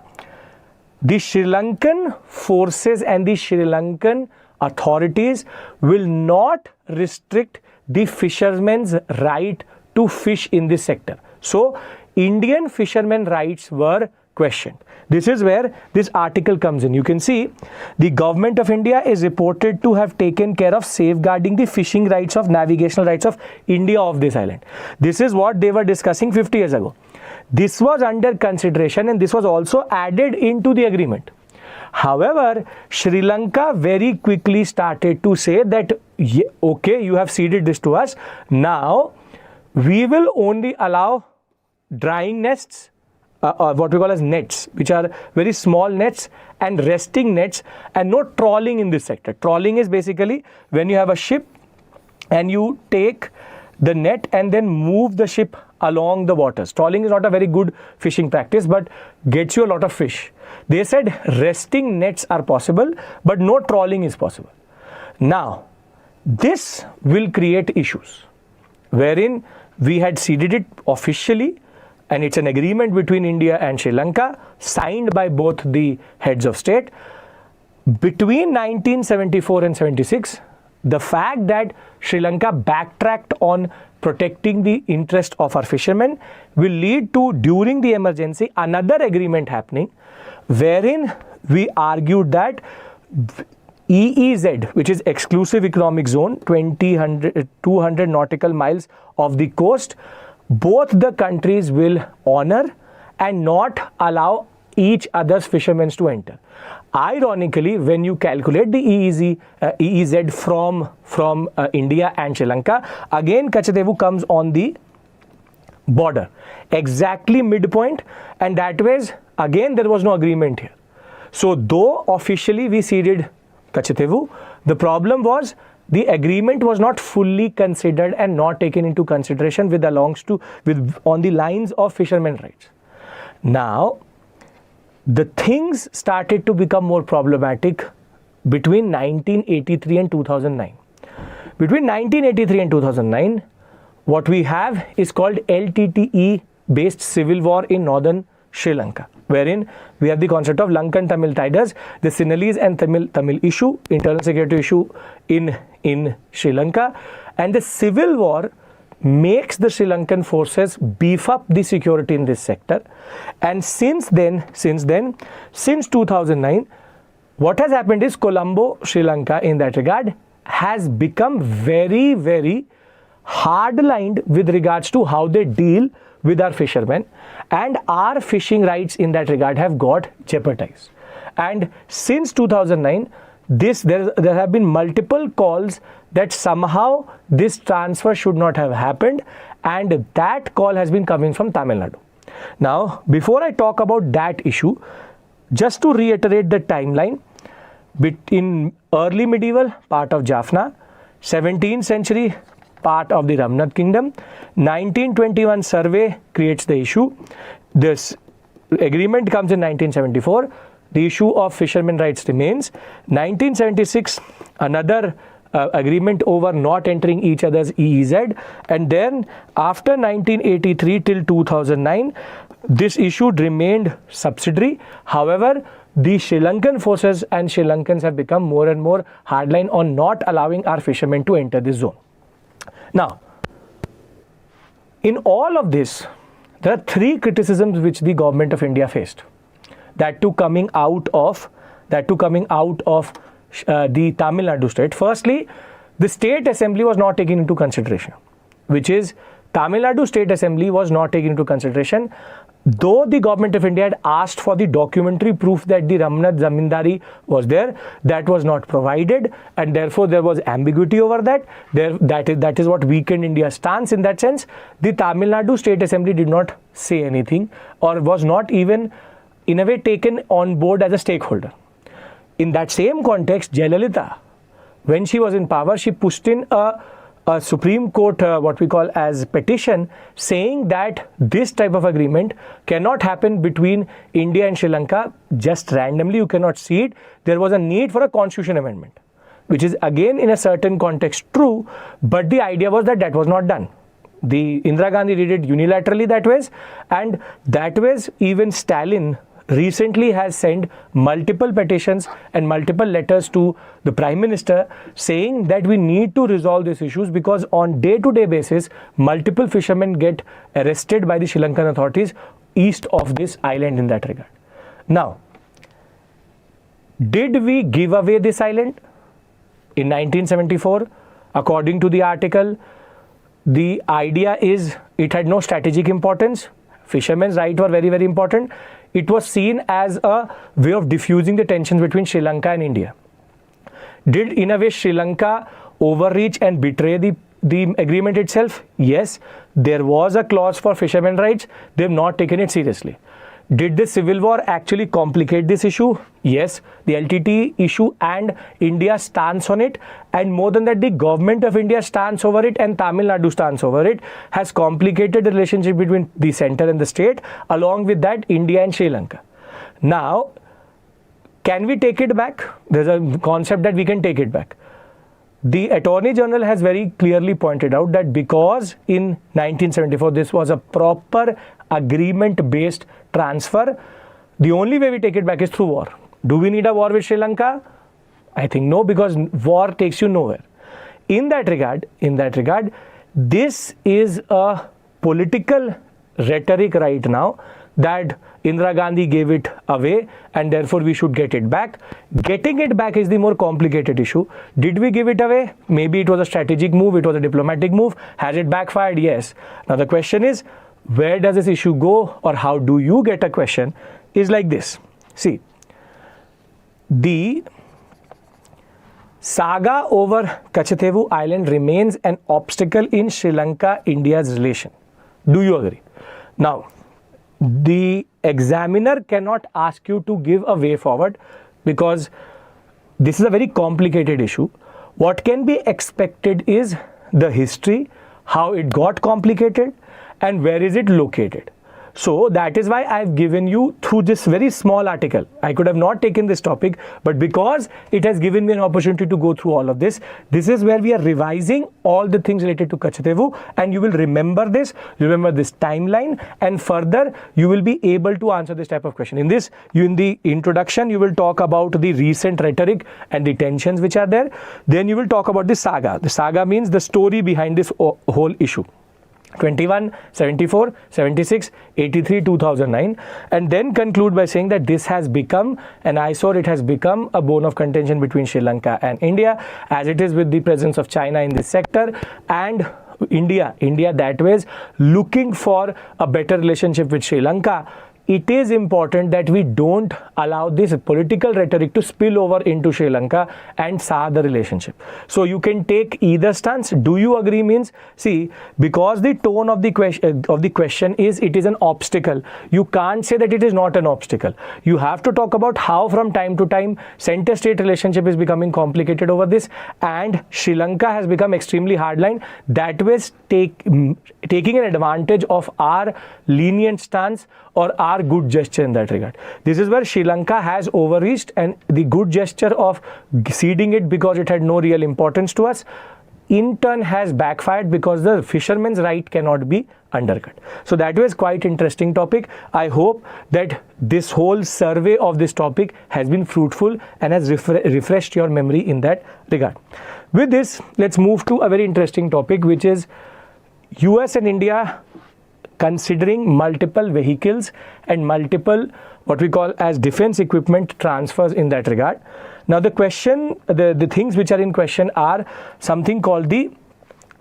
the Sri Lankan forces and the Sri Lankan authorities will not restrict the fishermen's right to fish in this sector. So, Indian fishermen rights were questioned. This is where this article comes in. You can see the government of India is reported to have taken care of safeguarding the fishing rights of navigational rights of India of this island. This is what they were discussing 50 years ago. This was under consideration and this was also added into the agreement. However, Sri Lanka very quickly started to say that, okay, you have ceded this to us. Now, we will only allow drying nests, what we call as nets, which are very small nets, and resting nets, and no trawling in this sector. Trawling is basically when you have a ship and you take the net and then move the ship along the waters. Trawling is not a very good fishing practice, but gets you a lot of fish. They said resting nets are possible, but no trawling is possible. Now, this will create issues, wherein we had ceded it officially, and it's an agreement between India and Sri Lanka, signed by both the heads of state. Between 1974 and 76, the fact that Sri Lanka backtracked on protecting the interest of our fishermen will lead to, during the emergency, another agreement happening, wherein we argued that EEZ, which is exclusive economic zone, 200 nautical miles of the coast, both the countries will honor and not allow each other's fishermen to enter. Ironically, when you calculate the EEZ from India and Sri Lanka, again Kachativu comes on the border, exactly midpoint, and that was, again, there was no agreement here. So though officially we ceded Kachativu, the problem was the agreement was not fully considered and not taken into consideration on the lines of fishermen rights. Now, the things started to become more problematic between 1983 and 2009. Between 1983 and 2009, what we have is called LTTE-based civil war in northern Sri Lanka, wherein we have the concept of Lankan Tamil Tigers, the Sinhalese and Tamil issue, internal security issue in Sri Lanka, and the civil war makes the Sri Lankan forces beef up the security in this sector. And since 2009, what has happened is Colombo, Sri Lanka, in that regard, has become very, very hard-lined with regards to how they deal with our fishermen, and our fishing rights in that regard have got jeopardized. And since 2009, there have been multiple calls that somehow this transfer should not have happened, and that call has been coming from Tamil Nadu. Now, before I talk about that issue, just to reiterate the timeline, in early medieval, part of Jaffna, 17th century, part of the Ramnath kingdom, 1921 survey creates the issue. This agreement comes in 1974. The issue of fishermen rights remains. 1976, another agreement over not entering each other's EEZ, and then after 1983 till 2009, this issue remained subsidiary. However, the Sri Lankan forces and Sri Lankans have become more and more hardline on not allowing our fishermen to enter this zone. Now, in all of this, there are three criticisms which the government of India faced. That too coming out of the Tamil Nadu state. Firstly, the state assembly was not taken into consideration, which is Tamil Nadu state assembly was not taken into consideration. Though the government of India had asked for the documentary proof that the Ramnath Zamindari was there, that was not provided, and therefore there was ambiguity over that. That is what weakened India's stance in that sense. The Tamil Nadu state assembly did not say anything, or was not even in a way taken on board as a stakeholder. In that same context, Jayalalitha, when she was in power, she pushed in a Supreme Court, what we call as petition, saying that this type of agreement cannot happen between India and Sri Lanka just randomly. You cannot see it. There was a need for a constitution amendment, which is again in a certain context true, but the idea was that was not done. The Indira Gandhi did it unilaterally that way, and that was even Stalin recently has sent multiple petitions and multiple letters to the Prime Minister saying that we need to resolve these issues, because on day-to-day basis, multiple fishermen get arrested by the Sri Lankan authorities east of this island in that regard. Now, did we give away this island? In 1974, according to the article, the idea is it had no strategic importance. Fishermen's rights were very, very important. It was seen as a way of diffusing the tensions between Sri Lanka and India. Did, in a way, Sri Lanka overreach and betray the agreement itself? Yes, there was a clause for fishermen rights. They have not taken it seriously. Did the civil war actually complicate this issue? Yes, the LTT issue and India's stance on it, and more than that, the government of India stance over it and Tamil Nadu stance over it has complicated the relationship between the center and the state, along with that India and Sri Lanka. Now, can we take it back? There's a concept that we can take it back. The Attorney General has very clearly pointed out that because in 1974 this was a proper agreement-based transfer, the only way we take it back is through war. Do we need a war with Sri Lanka? I think no, because war takes you nowhere. In that regard, this is a political rhetoric right now that Indira Gandhi gave it away and therefore we should get it back. Getting it back is the more complicated issue. Did we give it away? Maybe it was a strategic move, it was a diplomatic move. Has it backfired? Yes. Now the question is, where does this issue go, or how do you get a question? Is like this. See, the saga over Kachativu Island remains an obstacle in Sri Lanka-India's relation. Do you agree? Now, the examiner cannot ask you to give a way forward because this is a very complicated issue. What can be expected is the history, how it got complicated, and where is it located. So that is why I've given you through this very small article. I could have not taken this topic, but because it has given me an opportunity to go through all of this, this is where we are revising all the things related to Kachativu, and you will remember this, remember this timeline, and further you will be able to answer this type of question. In this, in the introduction, you will talk about the recent rhetoric and the tensions which are there. Then you will talk about the saga. The saga means the story behind this whole issue. 21, 74, 76, 83, 2009, and then conclude by saying that this has become an eyesore, it has become a bone of contention between Sri Lanka and India, as it is with the presence of China in this sector, and India that way is looking for a better relationship with Sri Lanka. It is important that we don't allow this political rhetoric to spill over into Sri Lanka and sour the relationship. So you can take either stance. Do you agree means, see, because the tone of the question is it is an obstacle, you can't say that it is not an obstacle. You have to talk about how from time to time center-state relationship is becoming complicated over this, and Sri Lanka has become extremely hardline. That was taking an advantage of our lenient stance or our good gesture in that regard. This is where Sri Lanka has overreached, and the good gesture of ceding it because it had no real importance to us in turn has backfired because the fisherman's right cannot be undercut. So that was quite interesting topic. I hope that this whole survey of this topic has been fruitful and has refreshed your memory in that regard. With this, let's move to a very interesting topic, which is US and India considering multiple vehicles and multiple what we call as defense equipment transfers in that regard. Now the question, the things which are in question are something called the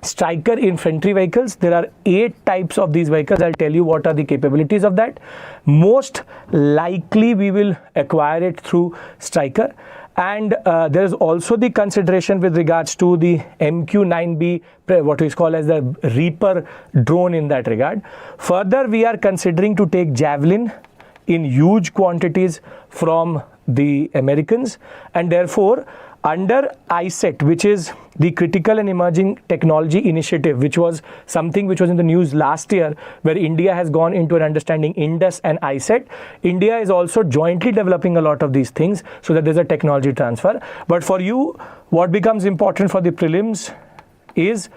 Stryker infantry vehicles. There are 8 types of these vehicles. I'll tell you what are the capabilities of that. Most likely we will acquire it through Stryker. And there is also the consideration with regards to the MQ-9B, what is called as the Reaper drone in that regard. Further, we are considering to take Javelin in huge quantities from the Americans, and therefore under ISET, which is the Critical and Emerging Technology Initiative, which was something which was in the news last year, where India has gone into an understanding INDUS and ISET. India is also jointly developing a lot of these things so that there's a technology transfer. But for you, what becomes important for the prelims is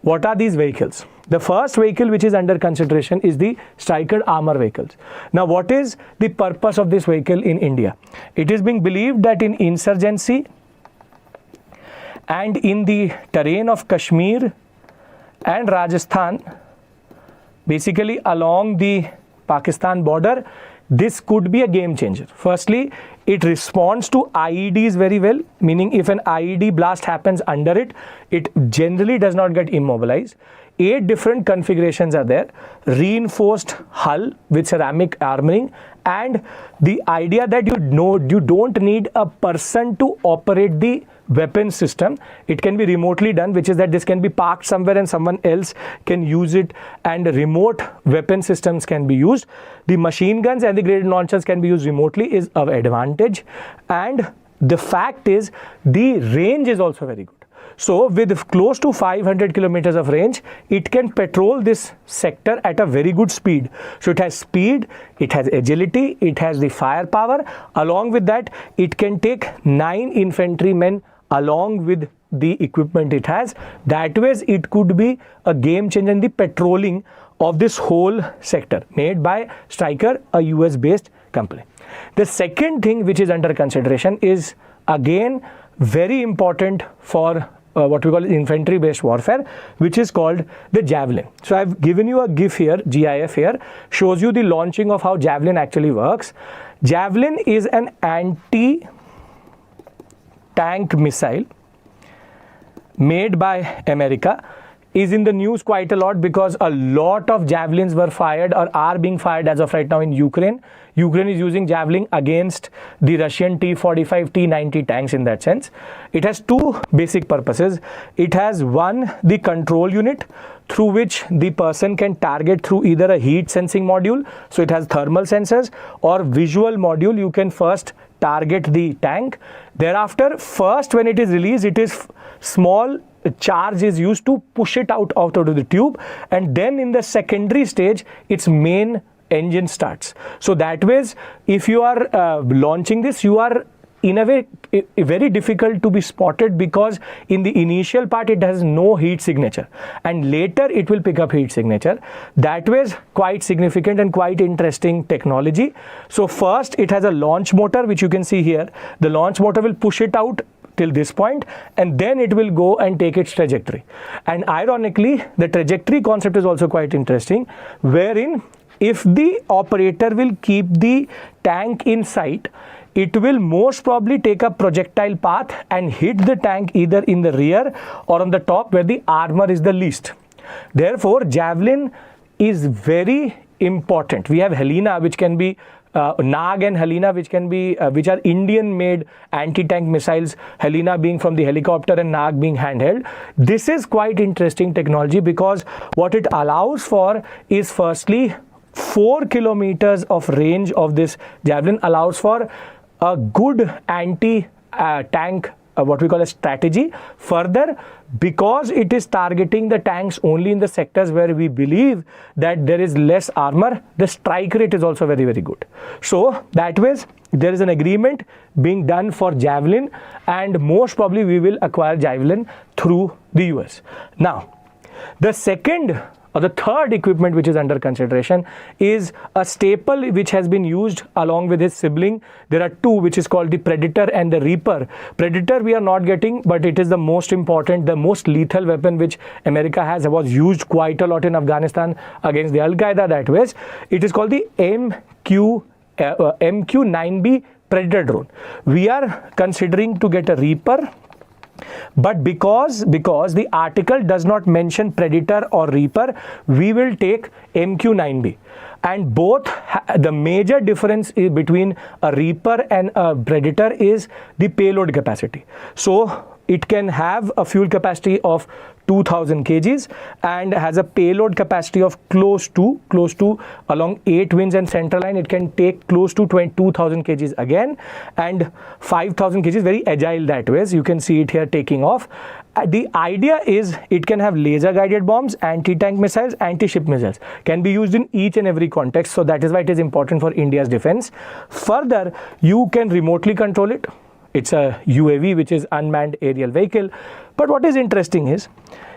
what are these vehicles? The first vehicle which is under consideration is the Stryker armor vehicles. Now, what is the purpose of this vehicle in India? It is being believed that in insurgency and in the terrain of Kashmir and Rajasthan, basically along the Pakistan border, this could be a game changer. Firstly, it responds to IEDs very well, meaning if an IED blast happens under it, it generally does not get immobilized. 8 different configurations are there, reinforced hull with ceramic armoring, and the idea that you don't need a person to operate the weapon system. It can be remotely done, which is that this can be parked somewhere and someone else can use it, and remote weapon systems can be used. The machine guns and the grenade launchers can be used remotely is of advantage, and the fact is the range is also very good. So with close to 500 kilometers of range, it can patrol this sector at a very good speed. So it has speed, it has agility, it has the firepower. Along with that, it can take 9 infantrymen along with the equipment it has. That way, it could be a game changer in the patrolling of this whole sector, made by Stryker, a US based company. The second thing which is under consideration is again very important for what we call infantry based warfare, which is called the Javelin. So I've given you a GIF here, GIF here, shows you the launching of how Javelin actually works. Javelin is an anti-tank missile made by America, is in the news quite a lot because a lot of javelins were fired or are being fired as of right now in Ukraine. Ukraine is using Javelin against the Russian T-45, T-90 tanks in that sense. It has two basic purposes. It has one, the control unit through which the person can target through either a heat sensing module, so it has thermal sensors, or visual module. You can first target the tank. Thereafter, first when it is released, it is small charge is used to push it out of the tube, and then in the secondary stage its main engine starts. So that way, if you are launching this, you are in a way very difficult to be spotted, because in the initial part it has no heat signature and later it will pick up heat signature. That was quite significant and quite interesting technology. So first it has a launch motor, which you can see here. The launch motor will push it out till this point, and then it will go and take its trajectory. And ironically, the trajectory concept is also quite interesting, wherein if the operator will keep the tank in sight, it will most probably take a projectile path and hit the tank either in the rear or on the top where the armor is the least. Therefore, Javelin is very important. We have Helena, which can be Nag and Helena, which are Indian-made anti-tank missiles. Helena being from the helicopter and Nag being handheld. This is quite interesting technology because what it allows for is, firstly, 4 kilometers of range of this Javelin allows for a good anti-tank what we call a strategy. Further, because it is targeting the tanks only in the sectors where we believe that there is less armor, the strike rate is also very, very good. So that way, there is an agreement being done for Javelin, and most probably we will acquire Javelin through the US. Now, the second or the third equipment which is under consideration is a staple which has been used along with his sibling. There are two, which is called the Predator and the Reaper. Predator we are not getting, but it is the most important, the most lethal weapon which America has, was used quite a lot in Afghanistan against the Al-Qaeda that way. It is called the MQ-9B Predator drone. We are considering to get a Reaper, but because the article does not mention Predator or Reaper, we will take MQ-9B. And both, the major difference between a Reaper and a Predator is the payload capacity. So it can have a fuel capacity of 2000 kgs and has a payload capacity of close to along 8 winds and central line. It can take close to 2000 kgs again, and 5000 kgs, very agile that way. You can see it here taking off. The idea is it can have laser guided bombs, anti-tank missiles, anti-ship missiles, can be used in each and every context. So that is why it is important for India's defense. Further, you can remotely control it. It's a UAV, which is unmanned aerial vehicle. But what is interesting is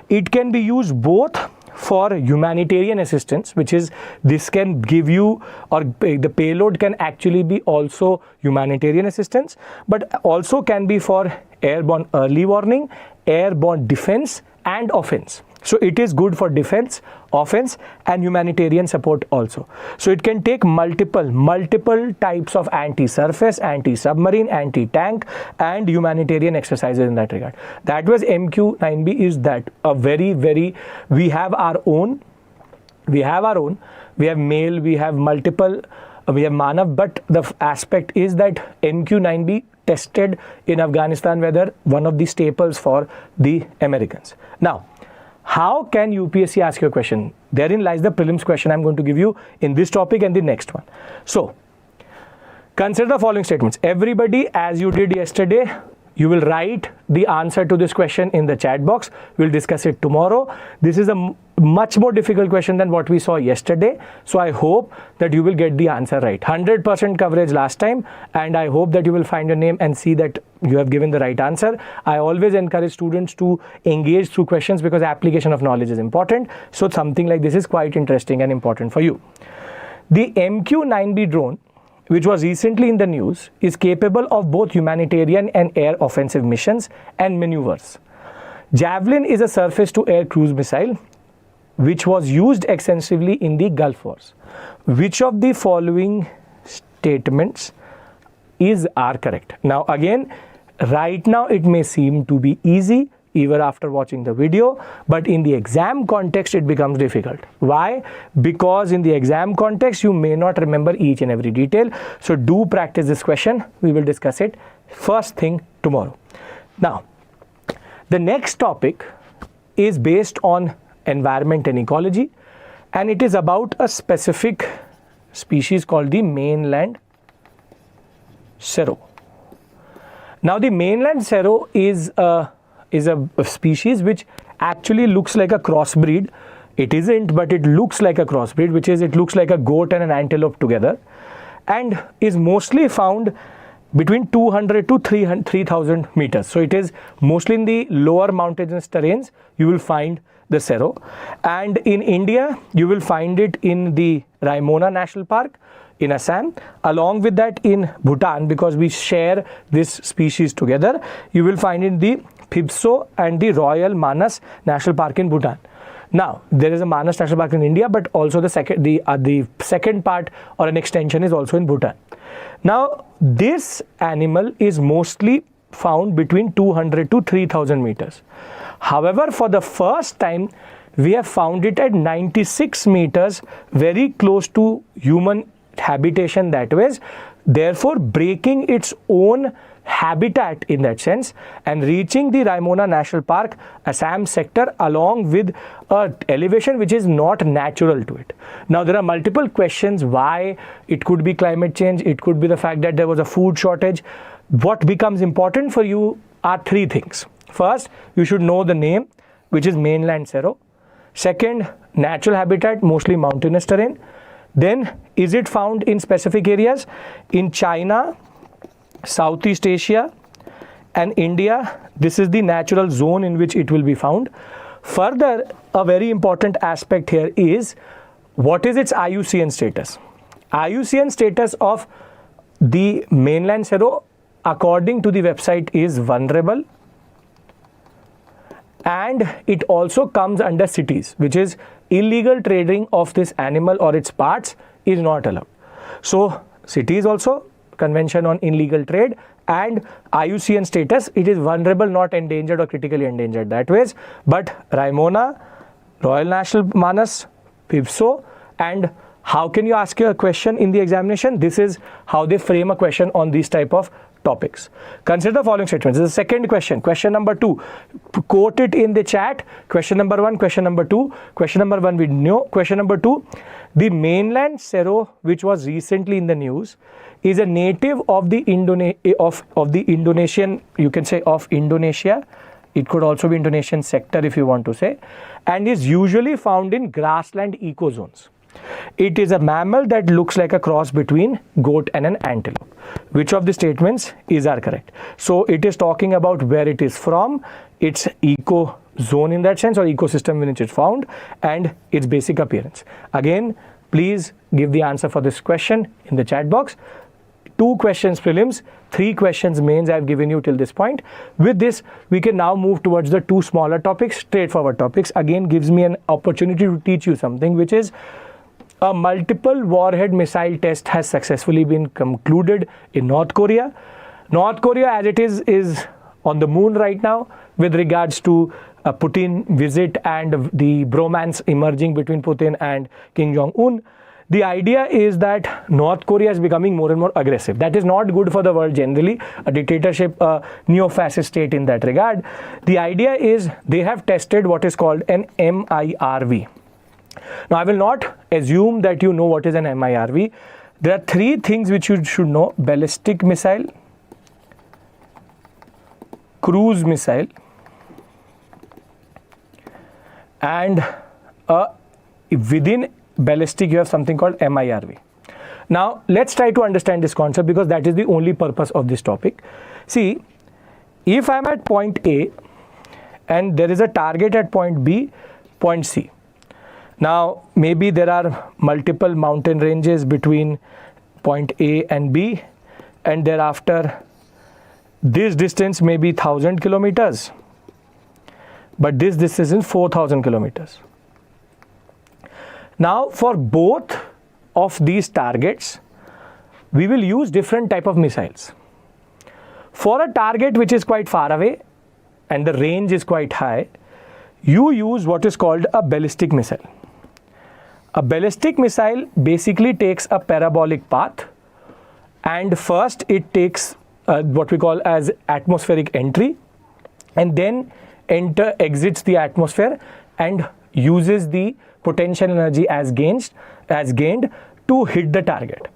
it can be used both for humanitarian assistance, which is this can give you, or the payload can actually be also humanitarian assistance, but also can be for airborne early warning, airborne defense and offense. So it is good for defense, offense and humanitarian support also. So it can take multiple types of anti-surface, anti-submarine, anti-tank and humanitarian exercises in that regard. That was MQ-9B is that a very, we have our own, we have MALE, we have multiple, we have Manav, but the aspect is that MQ-9B tested in Afghanistan, whether one of the staples for the Americans. Now, how can UPSC ask you a question? Therein lies the prelims question I'm going to give you in this topic and the next one. So, consider the following statements. Everybody, as you did yesterday, you will write the answer to this question in the chat box. We'll discuss it tomorrow. This is a much more difficult question than what we saw yesterday. So I hope that you will get the answer right. 100% coverage last time, and I hope that you will find your name and see that you have given the right answer. I always encourage students to engage through questions because application of knowledge is important. So something like this is quite interesting and important for you. The MQ-9B drone, which was recently in the news, is capable of both humanitarian and air offensive missions and maneuvers. Javelin is a surface-to-air cruise missile which was used extensively in the Gulf Wars. Which of the following statements are correct? Now again, right now it may seem to be easy even after watching the video, but in the exam context it becomes difficult. Why? Because in the exam context you may not remember each and every detail. So do practice this question. We will discuss it first thing tomorrow. Now, the next topic is based on environment and ecology, and it is about a specific species called the mainland serow. Now the mainland serow is a species which actually looks like a crossbreed. It isn't, but it looks like a crossbreed, which is it looks like a goat and an antelope together, and is mostly found between 200 to 3,000 meters. So it is mostly in the lower mountainous terrains you will find the serow, and in India you will find it in the Raimona National Park in Assam, along with that in Bhutan, because we share this species together. You will find in the Phibso and the Royal Manas National Park in Bhutan. Now there is a Manas National Park in India, but also the second part or an extension is also in Bhutan. Now this animal is mostly found between 200 to 3,000 meters. However, for the first time we have found it at 96 meters, very close to human habitation that ways, therefore breaking its own habitat in that sense and reaching the Raimona National Park, Assam sector, along with a elevation which is not natural to it. Now there are multiple questions why. It could be climate change, it could be the fact that there was a food shortage. What becomes important for you are three things. First, you should know the name, which is mainland serow. Second, natural habitat, mostly mountainous terrain. Then, is it found in specific areas? In China, Southeast Asia and India, this is the natural zone in which it will be found. Further, a very important aspect here is what is its IUCN status? IUCN status of the mainland serow according to the website is vulnerable, and it also comes under cities, which is illegal trading of this animal or its parts is not allowed. So cities also, Convention on Illegal Trade, and IUCN status, it is vulnerable, not endangered or critically endangered that ways. But Raimona, Royal National Manas, Phibso, and how can you ask a question in the examination? This is how they frame a question on these type of topics. Consider the following statements. This is the second question. Question number 2. Quote it in the chat. Question number 1, question number 2. Question number 1 we know. Question number 2. The mainland serow, which was recently in the news, is a native of the Indonesian, you can say of Indonesia. It could also be Indonesian sector if you want to say, and is usually found in grassland ecozones. It is a mammal that looks like a cross between goat and an antelope. Which of the statements are correct? So it is talking about where it is from, its eco zone in that sense, or ecosystem in which it is found, and its basic appearance. Again, please give the answer for this question in the chat box. 2 questions prelims, 3 questions mains I have given you till this point. With this, we can now move towards the 2 smaller topics, straightforward topics. Again, gives me an opportunity to teach you something, which is a multiple warhead missile test has successfully been concluded in North Korea. North Korea, as it is on the moon right now with regards to a Putin visit and the bromance emerging between Putin and Kim Jong-un. The idea is that North Korea is becoming more and more aggressive. That is not good for the world generally, a dictatorship, a neo-fascist state in that regard. The idea is they have tested what is called an MIRV. Now, I will not assume that you know what is an MIRV. There are 3 things which you should know: ballistic missile, cruise missile, and within ballistic you have something called MIRV. Now, let's try to understand this concept because that is the only purpose of this topic. See, if I am at point A and there is a target at point B, point C. Now, maybe there are multiple mountain ranges between point A and B, and thereafter this distance may be 1000 kilometers. but this distance is 4,000 kilometers. Now for both of these targets, we will use different type of missiles. For a target which is quite far away and the range is quite high, you use what is called a ballistic missile. A ballistic missile basically takes a parabolic path, and first it takes what we call as atmospheric entry, and then exits the atmosphere and uses the potential energy as gained to hit the target.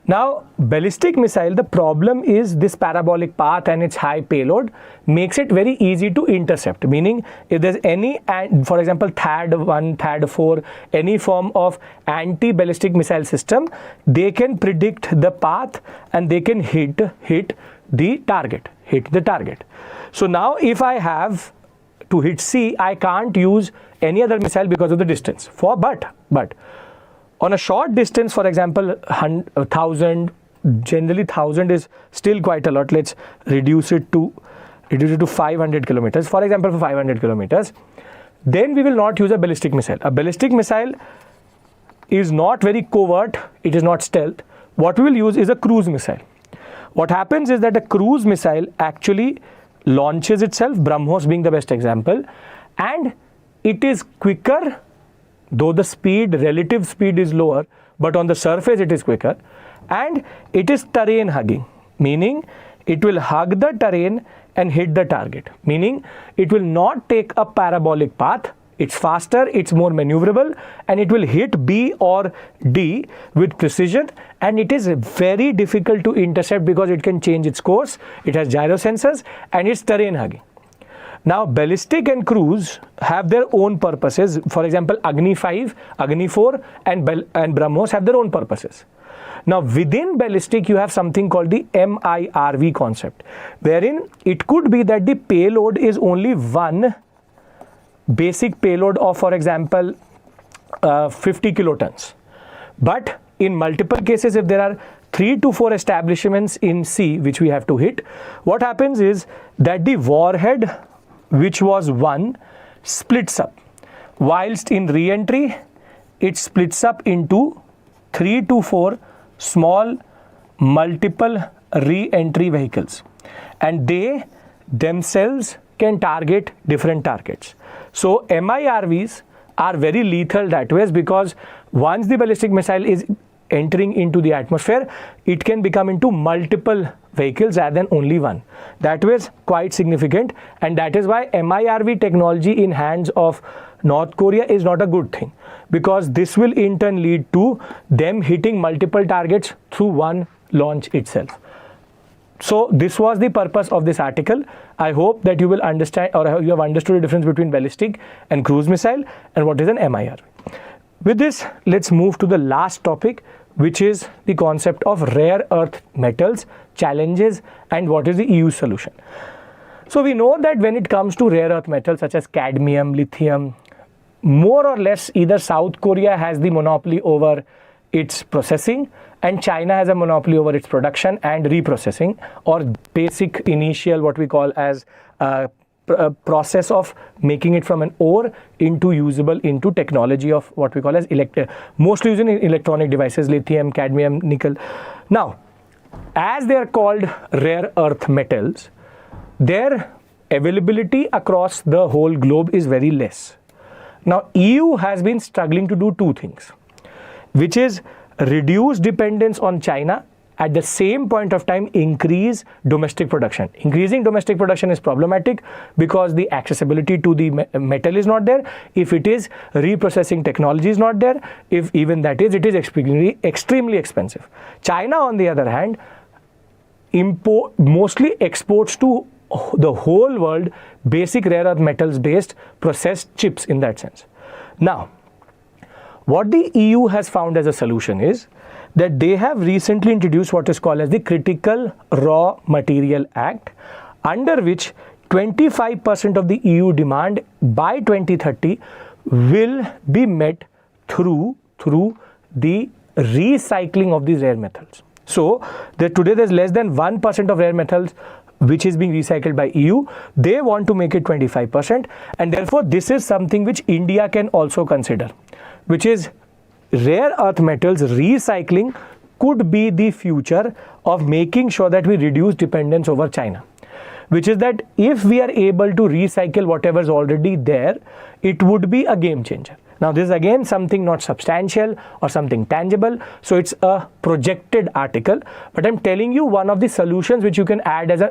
Now ballistic missile, the problem is this parabolic path and its high payload makes it very easy to intercept, meaning if there's any, for example THAAD-1, THAAD-4, any form of anti-ballistic missile system, they can predict the path and they can hit the target. So now if I have to hit C, I can't use any other missile because of the distance. But on a short distance, for example, 1,000, generally 1,000 is still quite a lot. Let's reduce it to 500 kilometers. For example, for 500 kilometers, then we will not use a ballistic missile. A ballistic missile is not very covert, it is not stealth. What we will use is a cruise missile. What happens is that a cruise missile actually launches itself, BrahMos being the best example, and it is quicker, though the relative speed is lower, but on the surface it is quicker, and it is terrain hugging, meaning it will hug the terrain and hit the target, meaning it will not take a parabolic path. It's faster, it's more maneuverable, and it will hit B or D with precision, and it is very difficult to intercept because it can change its course, it has gyro sensors, and it's terrain hugging. Now ballistic and cruise have their own purposes. For example, Agni 5, Agni 4 and BrahMos have their own purposes. Now within ballistic you have something called the MIRV concept, wherein it could be that the payload is only one basic payload of, for example, 50 kilotons. But in multiple cases, if there are 3 to 4 establishments in C which we have to hit, what happens is that the warhead, which was one, splits up, whilst in re-entry it splits up into 3 to 4 small multiple re-entry vehicles, and they themselves can target different targets. So MIRVs are very lethal that way, because once the ballistic missile is entering into the atmosphere, it can become into multiple vehicles rather than only one. That was quite significant, and that is why MIRV technology in hands of North Korea is not a good thing, because this will in turn lead to them hitting multiple targets through one launch itself. So this was the purpose of this article. I hope that you will understand, or you have understood the difference between ballistic and cruise missile and what is an MIRV. With this, let's move to the last topic, which is the concept of rare earth metals, challenges, and what is the EU solution. So we know that when it comes to rare earth metals such as cadmium, lithium, more or less either South Korea has the monopoly over its processing and China has a monopoly over its production and reprocessing, or basic initial what we call as a process of making it from an ore into usable into technology of what we call as mostly used in electronic devices, lithium, cadmium, nickel. Now, as they are called rare earth metals, their availability across the whole globe is very less. Now, EU has been struggling to do two things, which is reduce dependence on China, at the same point of time increase domestic production. Increasing domestic production is problematic because the accessibility to the metal is not there. If it is, reprocessing technology is not there. If even that is, it is extremely expensive. China, on the other hand, mostly exports to the whole world basic rare earth metals based processed chips in that sense. Now, what the EU has found as a solution is that they have recently introduced what is called as the Critical Raw Material Act, under which 25% of the EU demand by 2030 will be met through the recycling of these rare metals. So today there's less than 1% of rare metals which is being recycled by EU. They want to make it 25%, and therefore this is something which India can also consider, which is rare earth metals recycling could be the future of making sure that we reduce dependence over China. Which is that if we are able to recycle whatever is already there, it would be a game changer. Now this is again something not substantial or something tangible, so it's a projected article, but I'm telling you one of the solutions which you can add as an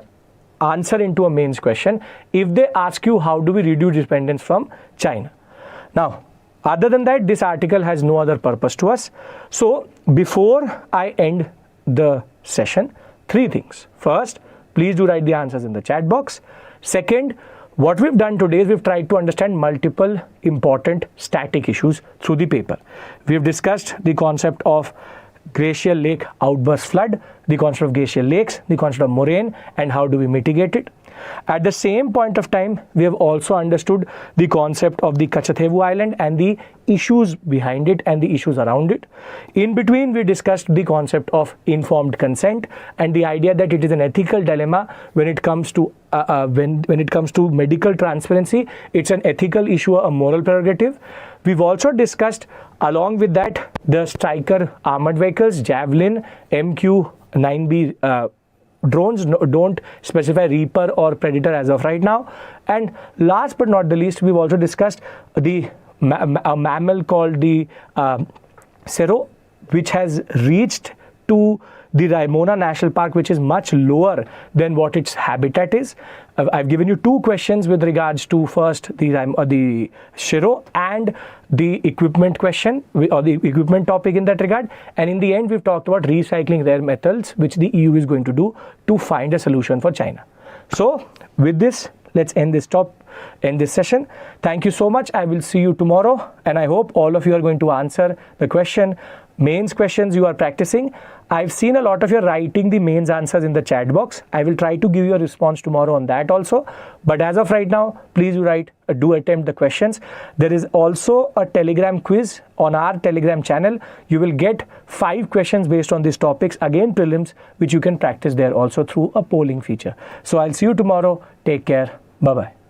answer into a mains question if they ask you how do we reduce dependence from China. Now, other than that, this article has no other purpose to us. So before I end the session, 3 things. First, please do write the answers in the chat box. Second, what we've done today is we've tried to understand multiple important static issues through the paper. We've discussed the concept of glacial lake outburst flood, the concept of glacial lakes, the concept of moraine, and how do we mitigate it. At the same point of time, we have also understood the concept of the Kachativu island and the issues behind it and the issues around it. In between, we discussed the concept of informed consent and the idea that it is an ethical dilemma when it comes to when it comes to medical transparency. It's an ethical issue, a moral prerogative. We've also discussed, along with that, the Stryker armored vehicles, Javelin, MQ-9B drones. Don't specify Reaper or Predator as of right now. And last but not the least, we've also discussed the a mammal called the Cerro, which has reached to the Raimona National Park, which is much lower than what its habitat is. I've given you 2 questions with regards to first the Cerro and the equipment question or the equipment topic in that regard, and in the end we've talked about recycling rare metals, which the EU is going to do to find a solution for China. So with this, let's end this session. Thank you so much. I will see you tomorrow, and I hope all of you are going to answer the mains questions you are practicing. I've seen a lot of you writing the mains answers in the chat box. I will try to give you a response tomorrow on that also. But as of right now, please do attempt the questions. There is also a Telegram quiz on our Telegram channel. You will get 5 questions based on these topics, again prelims, which you can practice there also through a polling feature. So I'll see you tomorrow. Take care. Bye-bye.